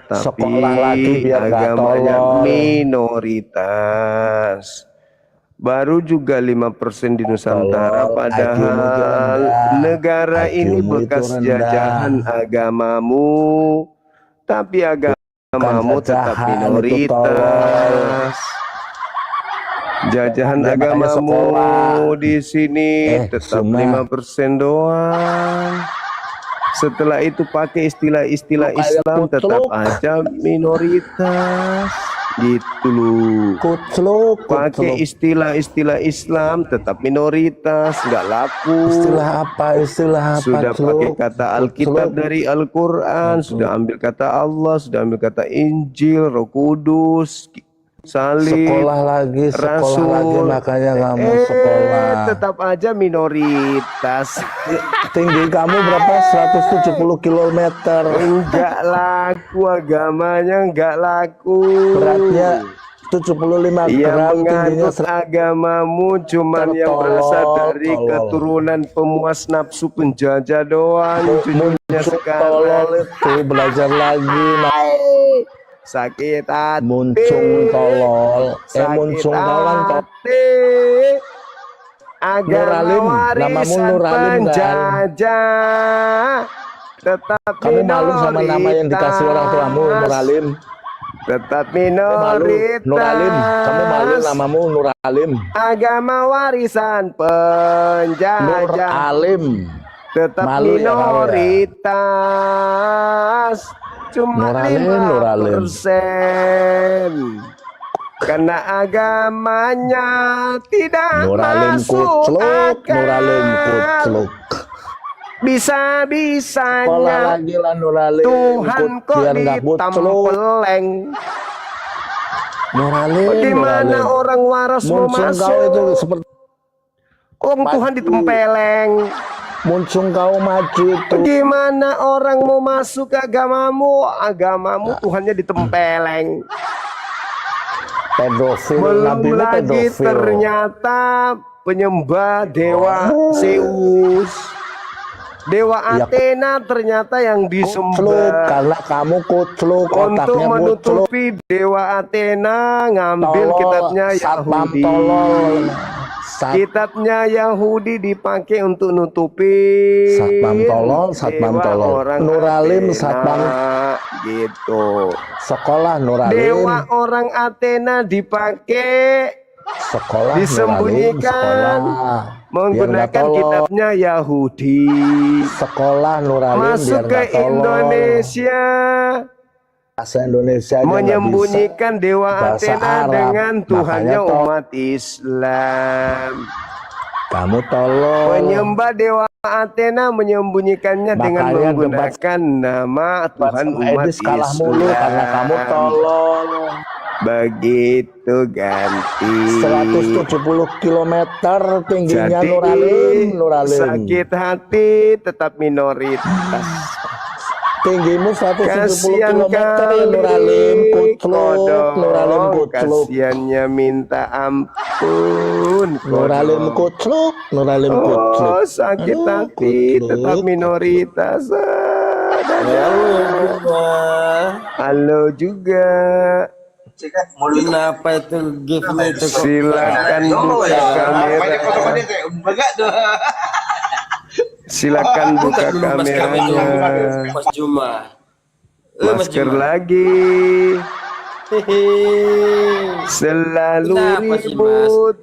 tapi Sekolah lagi biar nggak agamanya tolol. minoritas. Baru juga 5% di Nusantara, Tolol, padahal IQ-mu itu rendah. negara ini IQ-mu itu bekas rendah. jajahan agamamu, tapi agamamu tetap jajahan, itu tolol. minoritas. Jajahan Ya, makanya agamamu sekolah. di sini tetap Suma. 5% doang. Setelah itu pakai istilah-istilah Kayak Islam tetap kutluk. aja minoritas. Gitu loh. Kutluk, Pakai kutluk. istilah-istilah Islam tetap minoritas, nggak laku. Istilah apa? Istilah apa? Sudah pakai Cluk? kata Alkitab Kutluk. dari Al-Quran, sudah ambil kata Allah, sudah ambil kata Injil, Roh Kudus, Salib, Sekolah lagi, Rasul. makanya kamu sekolah. Tetap aja minoritas. Tinggi kamu berapa? 170 km. Enggak laku agamanya, enggak laku. Beratnya 75 Yang gram, tingginya menganut agamamu cuman yang berasal dari keturunan pemuas nafsu penjajah doang. Cucunya tolol sekarang itu belajar lagi. sakit hati, Muncung tolol. sakit Muncung tolol. hati. Agama Nuralim, namamu warisan Nuralim kan? penjajah tetap Kamu malu sama nama yang dikasih orang tuamu, Nuralim. Tetap Malu, minoritas. Nuralim. Kamu malu namamu Nuralim. Agama warisan penjajah Nuralim. tetap Malu ya kamu ya? minoritas. Cuma Nuralim. 5%. Karena agamanya tidak Nuralim masuk kucluk, Nuralim akal. kucluk. Bisa-bisanya Sekolah lagi lah Nuralim. Tuhan kok biar nggak kucluk. ditempeleng. Nuralim, Bagaimana Nuralim. orang waras mau Muncung masuk? kau itu seperti Tuhan ditempeleng. muncung kau maju itu. Bagaimana orang mau masuk ke agamamu? Agamamu Tuhannya ditempeleng. Pedofil, Belum nabimu lagi pedofil. ternyata penyembah dewa Zeus, dewa Ya, Athena ternyata yang Kucluk, disembah. karena kamu kucluk, Untuk otaknya kucluk. menutupi dewa Athena, ngambil Tolol, kitabnya satpam Yahudi. tolol. Kitabnya Yahudi dipakai untuk nutupi Satpam tolol, satpam dewa tolol. orang Nuralim, Athena, satpam. gitu. Sekolah Nuralim. Dewa orang Athena dipakai, Sekolah disembunyikan Nuralim, sekolah. Biar menggunakan nggak tolol. kitabnya Yahudi. Sekolah Nuralim Masuk biar ke nggak tolol. Indonesia, Bahasa Indonesia aja nggak menyembunyikan dewa Bahasa Athena Arab. dengan Tuhannya Makanya umat Islam. Kamu tolol. Penyembah dewa Athena menyembunyikannya dengan Makanya menggunakan nama Tuhan sama umat Edis kalah mulu karena kamu Islam. tolol. Begitu ganti. 170 km tingginya Jadi Nuralim. sakit hati tetap minoritas. Tinggimu 170 Kasian km kali Nuralim kucluk, kodok. Nuralim kucluk. Kasiannya minta ampun kodok. Nuralim kucluk, Nuralim kucluk. Oh sakit Aduh, hati kucluk. tetap minoritas. Halo juga. Kenapa itu gift-nya itu kok? Silakan buka kamera. Silakan buka kameranya. Mas Juma. Masker lagi. Selalu Kenapa sih, ribut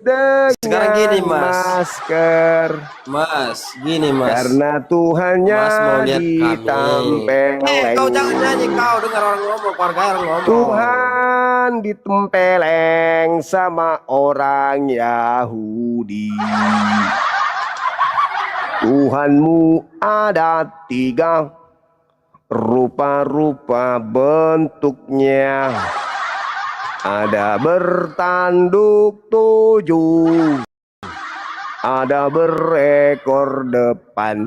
Sekarang gini, dengan Mas. masker. Mas, gini Mas. Karena Tuhannya Mas mau lihat kami. ditempeleng. Kau jangan nyanyi, kau dengar orang ngomong, keluarga orang ngomong. Tuhan ditempeleng sama orang Yahudi. Tuhanmu ada 3, rupa-rupa bentuknya. Ada bertanduk 7, ada berekor depan.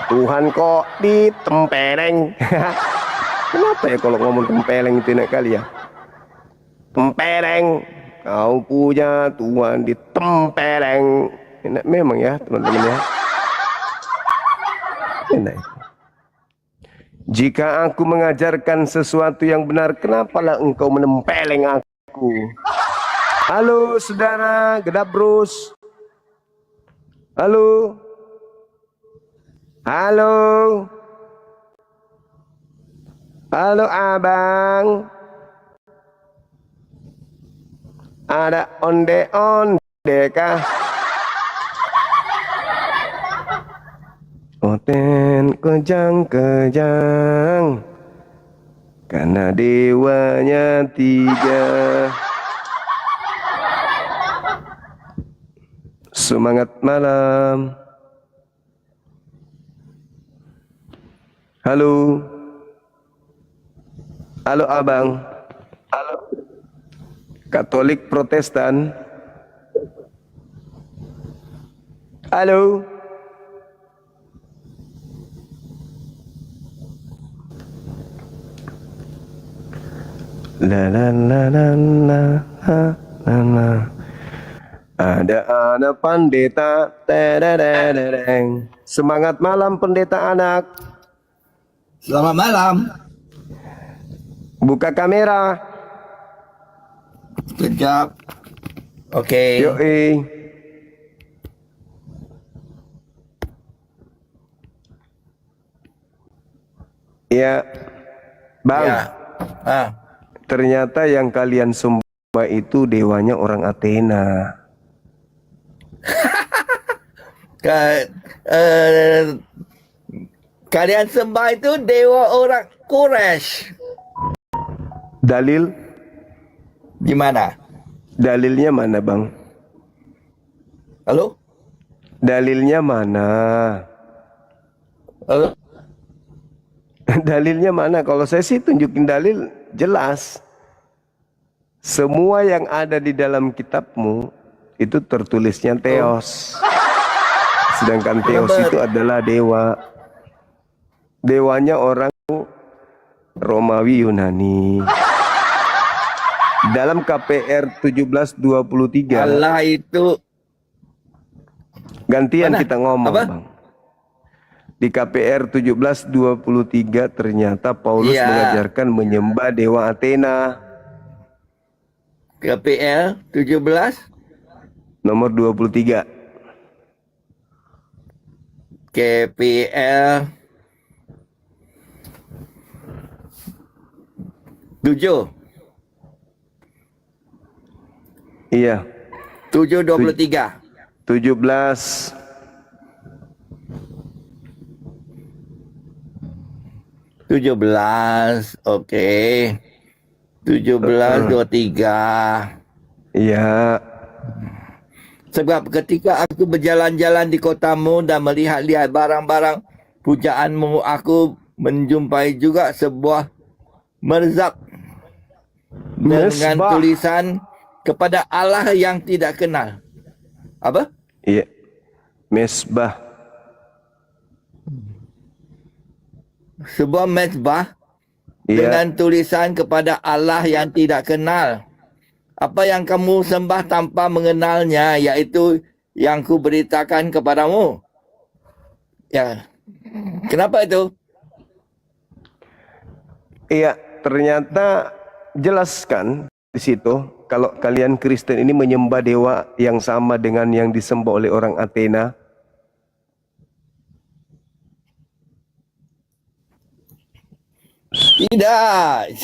Tuhan kok ditempeleng. Kenapa ya kalau ngomong tempeleng itu enak kali ya? Tempeleng. Kau punya Tuhan ditempeleng. Enak memang ya teman-teman ya. Enak. Jika aku mengajarkan sesuatu yang benar, kenapalah engkau menempeleng aku? Halo saudara, Gedabrus. Halo. Halo. Halo abang. Ada onde-onde kah? Oten kejang-kejang, karena dewanya 3. Semangat malam. Halo. Halo abang. Halo. Katolik Protestan. Halo. La la la la la la la. Ada anak pendeta. Terereng. Semangat malam pendeta anak. Selamat malam. Buka kamera. Sekejap. Oke. Yoi. Ya, bang. Ya. Ternyata yang kalian sembah itu dewanya orang Athena. Kalian sembah itu dewa orang Quraisy. Dalil? Gimana? Dalilnya mana, bang? Halo? Dalilnya mana? Halo? Dalilnya mana? Kalau saya sih tunjukin dalil jelas. Semua yang ada di dalam kitabmu itu tertulisnya Theos. Sedangkan Theos itu adalah dewa. Dewanya orang Romawi Yunani. Dalam KPR 1723. Allah itu gantian mana? Kita ngomong, Apa? Bang. Di KPR 1723 ternyata Paulus mengajarkan menyembah dewa Athena. KPR 17 nomor 23. KPR 7. Iya. 7:23. 17. Oke. 17:23. Iya. Sebab ketika aku berjalan-jalan di kotamu dan melihat-lihat barang-barang pujaanmu, aku menjumpai juga sebuah merzab dengan tulisan kepada Allah yang tidak kenal. Apa? Iya. Mesbah. Sebuah mesbah dengan tulisan kepada Allah yang tidak kenal. Apa yang kamu sembah tanpa mengenalnya, yaitu yang ku beritakan kepadamu. Ya. Kenapa itu? Iya, ternyata jelaskan di situ kalau kalian Kristen ini menyembah dewa yang sama dengan yang disembah oleh orang Athena. Tidak.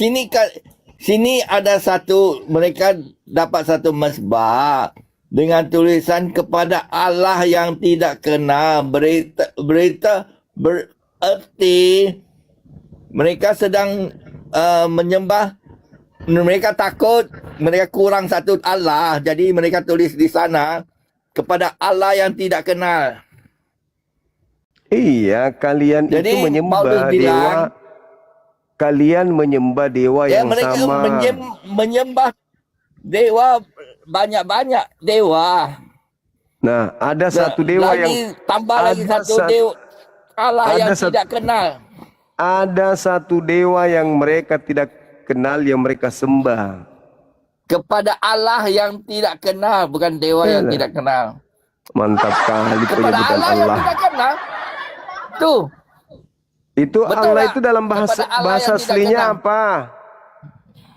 Sini ada satu, mereka dapat satu mesbah dengan tulisan kepada Allah yang tidak kenal. Berita berarti mereka sedang menyembah, mereka takut mereka kurang satu Allah, jadi mereka tulis di sana kepada Allah yang tidak kenal. Iya, kalian jadi, itu menyembah dewa. Kalian menyembah dewa yang mereka sama. Menyembah dewa banyak-banyak dewa. Nah, ada satu dewa lagi, yang tambah lagi satu dewa Allah yang tidak kenal. Ada satu dewa yang mereka tidak kenal yang mereka sembah. kepada Allah yang tidak kenal, bukan dewa yang tidak kenal. Mantap kali Kepada penyebutan Allah yang Allah. tidak kenal. Tuh. Itu Betul Allah tak? itu dalam bahasa Kepada Allah bahasa yang tidak aslinya kenal. apa?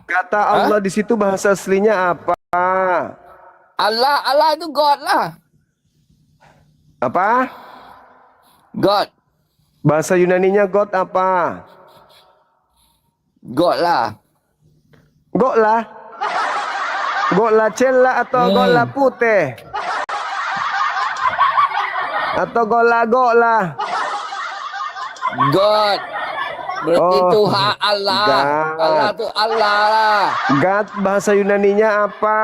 Kata Allah di situ bahasa aslinya apa? Allah itu God lah. Apa? God. Bahasa Yunaninya God apa? God lah. God lah. God lah cella atau God lah putih? Atau God lah God. Berarti Oh, Tuhan Allah. God. Allah tu Allah lah. God bahasa Yunaninya apa?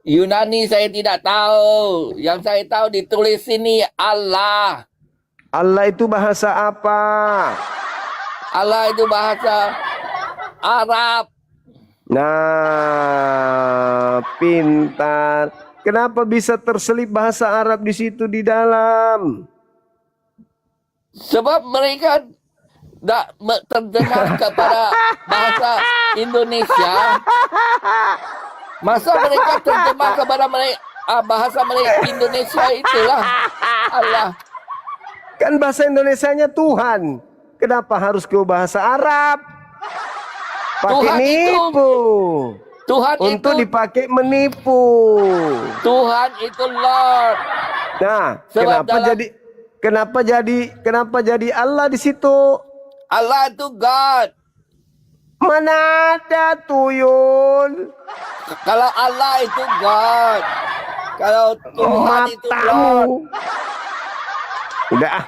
Yunani saya tidak tahu. Yang saya tahu ditulis sini Allah. Allah itu bahasa apa? Allah itu bahasa Arab. Nah, pintar. Kenapa bisa terselip bahasa Arab di situ di dalam? Sebab mereka tak terjemah kepada bahasa Indonesia. Masa mereka terjemah kepada bahasa mereka Indonesia itulah Allah. Kan bahasa Indonesianya Tuhan. Kenapa harus ke bahasa Arab? Pakai Tuhan nipu. Tuhan untuk itu dipakai menipu. Tuhan itu Lord. Nah, Sebab kenapa jadi Allah di situ? Allah itu God. Mana ada tuyul? Kalau Allah itu God. Kalau Tuhan itu Lord. Udah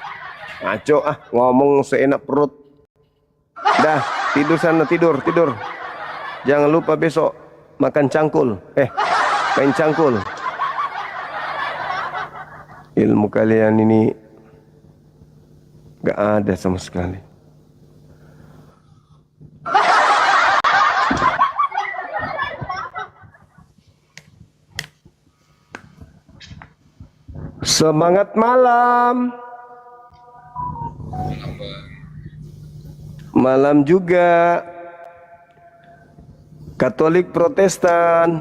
ngaco ngomong seenak perut. Dah, tidur sana, tidur. Jangan lupa besok makan cangkul. Main cangkul. Ilmu kalian ini gak ada sama sekali. Semangat malam. Malam juga. Katolik Protestan.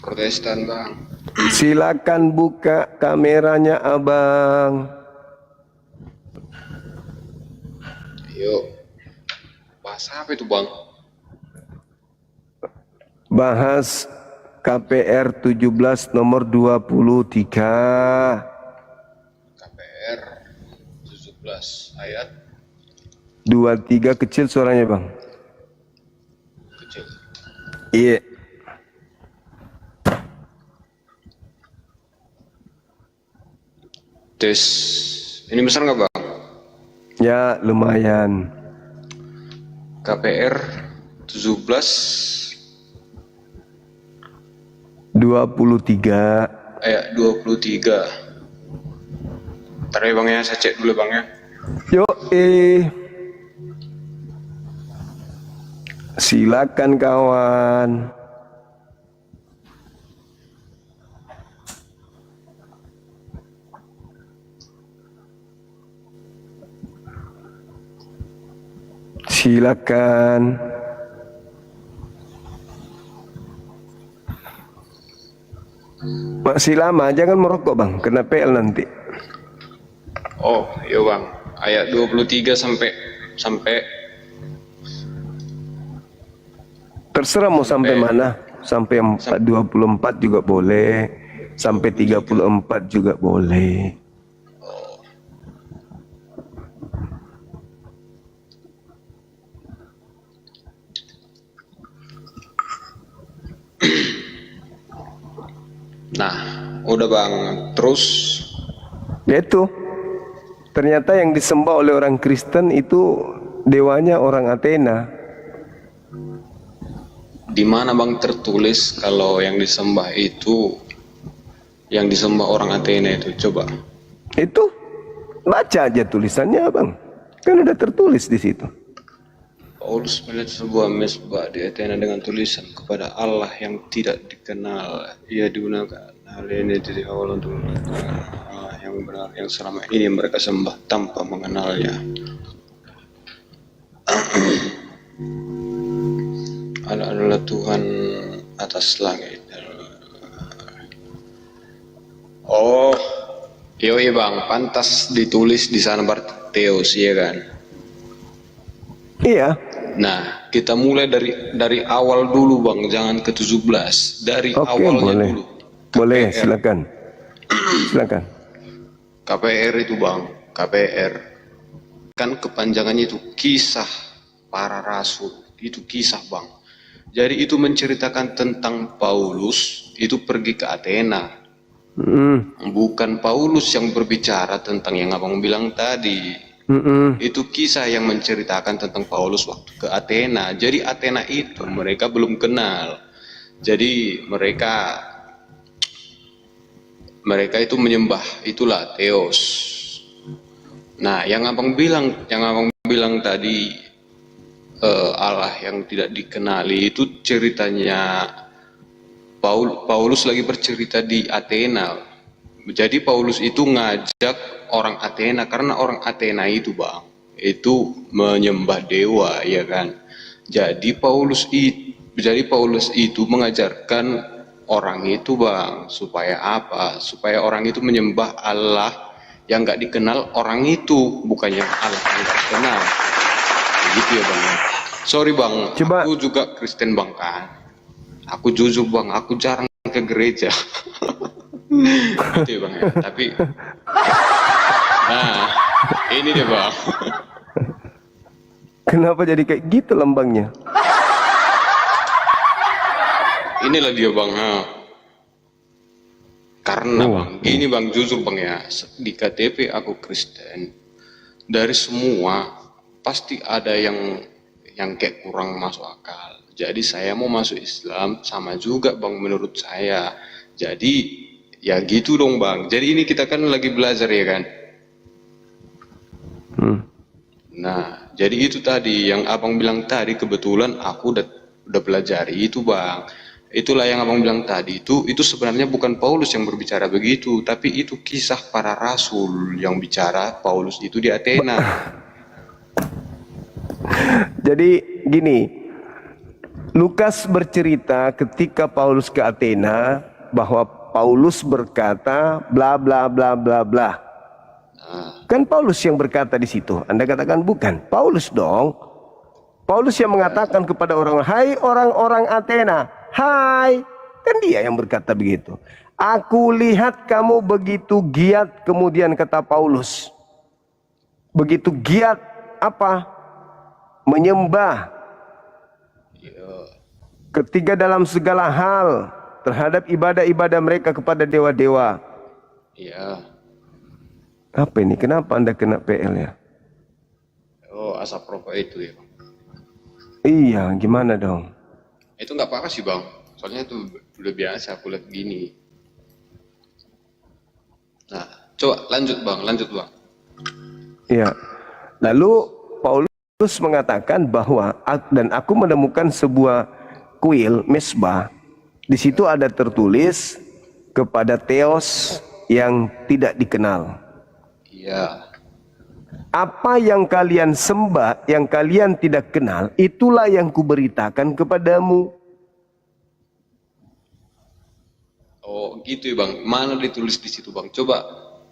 Protestan, Bang. Silakan buka kameranya, Abang. Yuk. Bahas apa itu, Bang? Bahas KPR 17 nomor 23. KPR 17 ayat 23 kecil suaranya, Bang. kecil. Iya. Tes. Ini besar nggak, Bang? Ya, lumayan. KPR 17 23 ayat 23. Ntar ya, Bang ya, saya cek dulu, Bang ya. Yuk, silakan kawan. Silakan. Masih lama, jangan merokok, Bang, kena PL nanti. Oh, iya, Bang. Ayat 23 sampai terserah mau sampai mana. Sampai 24 juga boleh. Sampai 34 juga boleh. Nah, udah, Bang. Terus Itu ternyata yang disembah oleh orang Kristen itu dewanya orang Athena. di mana, Bang, tertulis kalau yang disembah itu yang disembah orang Athena itu? Coba. Itu baca aja tulisannya, Bang. Kan udah tertulis di situ. Paulus melihat sebuah mesbah di Athena dengan tulisan kepada Allah yang tidak dikenal. Ia digunakan hal ini dari awal untuk Allah yang benar yang selama ini mereka sembah tanpa mengenalnya. adalah Tuhan atas langit. Oh, yoi bang, pantas ditulis di sana berarti Theos, iya kan? Iya. Nah, kita mulai dari awal dulu bang, jangan ke 17. Dari awalnya boleh. dulu. Boleh, silakan. Silakan. KPR itu bang, KPR kan kepanjangannya itu kisah para rasul, itu kisah bang. Jadi itu menceritakan tentang Paulus itu pergi ke Athena. Bukan Paulus yang berbicara tentang yang abang bilang tadi. Itu kisah yang menceritakan tentang Paulus waktu ke Athena. Jadi Athena itu mereka belum kenal. Jadi mereka itu menyembah, itulah Theos. Nah, yang abang bilang tadi Allah yang tidak dikenali itu ceritanya Paulus lagi bercerita di Athena. Jadi Paulus itu ngajak orang Athena karena orang Athena itu bang itu menyembah dewa, ya kan. Jadi Paulus itu mengajarkan orang itu bang supaya apa? Supaya orang itu menyembah Allah yang nggak dikenal orang itu, bukannya Allah yang nggak dikenal. Begitu ya bang. Sorry bang, aku juga Kristen bang kan. Aku jujur bang, aku jarang ke gereja. Gitu ya bang ya. Tapi nah ini deh bang. Kenapa jadi kayak gitu lambangnya? Inilah dia bang. Karena bang, gini bang, jujur bang ya, di KTP aku Kristen. Dari semua pasti ada yang kayak kurang masuk akal. Jadi saya mau masuk Islam sama juga bang menurut saya. Jadi ya gitu dong bang. Jadi ini kita kan lagi belajar ya kan. Nah jadi itu tadi yang abang bilang tadi, kebetulan aku udah pelajari itu bang. Itulah yang abang bilang tadi, itu sebenarnya bukan Paulus yang berbicara begitu, tapi itu kisah para rasul yang bicara Paulus itu di Athena. Jadi gini, Lukas bercerita ketika Paulus ke Athena bahwa Paulus berkata bla bla bla bla bla. Kan Paulus yang berkata di situ. Anda katakan bukan Paulus dong. Paulus yang mengatakan kepada orang, hai orang-orang Athena, hai. Kan dia yang berkata begitu. Aku lihat kamu begitu giat, kemudian kata Paulus. Begitu giat apa? Menyembah. Ketiga dalam segala hal terhadap ibadah-ibadah mereka kepada dewa-dewa. Iya. Apa ini? Kenapa Anda kena PL ya? Oh, asap rokok itu ya bang. Iya, gimana dong? Itu nggak apa-apa sih bang. Soalnya itu udah biasa aku lihat gini. Nah, coba lanjut bang. Iya. Lalu Paulus mengatakan bahwa dan aku menemukan sebuah kuil mesbah. Di situ ada tertulis kepada Theos yang tidak dikenal. Iya. Apa yang kalian sembah, yang kalian tidak kenal, itulah yang kuberitakan kepadamu. Oh gitu ya bang. Mana ditulis di situ bang? Coba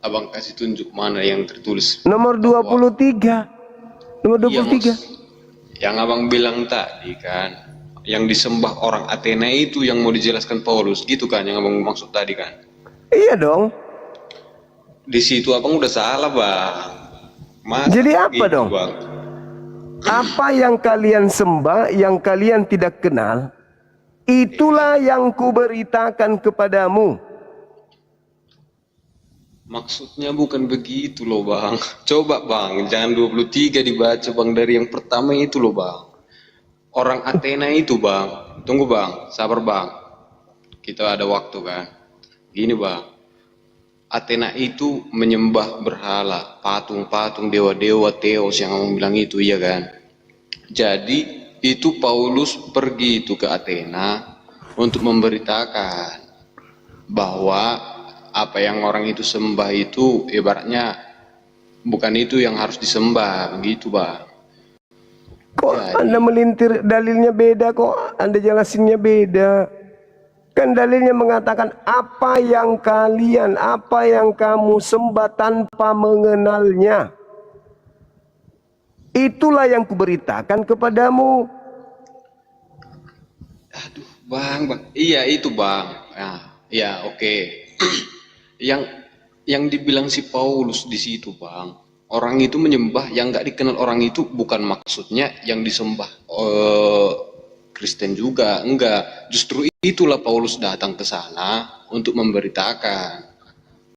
abang kasih tunjuk mana yang tertulis. Nomor 23. Nomor 23. Yang abang bilang tadi kan, yang disembah orang Athena itu yang mau dijelaskan Paulus, gitu kan yang abang maksud tadi kan? Iya dong. Di situ abang udah salah bang. Masa jadi apa gitu, dong? Bang? Apa yang kalian sembah, yang kalian tidak kenal, itulah yang kuberitakan kepadamu. Maksudnya bukan begitu loh bang. Coba bang, jangan 23 dibaca bang, dari yang pertama itu loh bang. Orang Athena itu bang. Tunggu bang, sabar bang. Kita ada waktu kan. Gini bang. Athena itu menyembah berhala, patung-patung, dewa-dewa, Theos yang kamu bilang itu, iya kan? Jadi itu Paulus pergi itu ke Athena untuk memberitakan bahwa apa yang orang itu sembah itu ibaratnya bukan itu yang harus disembah, begitu bang. Kok Anda melintir dalilnya beda kok? Anda jelasinnya beda. Kan dalilnya mengatakan apa yang kamu sembah tanpa mengenalnya. Itulah yang kuberitakan kepadamu. Aduh, bang. Iya itu bang. Nah, ya oke. Yang dibilang si Paulus di situ bang. Orang itu menyembah yang nggak dikenal orang itu bukan maksudnya yang disembah Kristen juga, enggak. Justru itulah Paulus datang ke sana untuk memberitakan.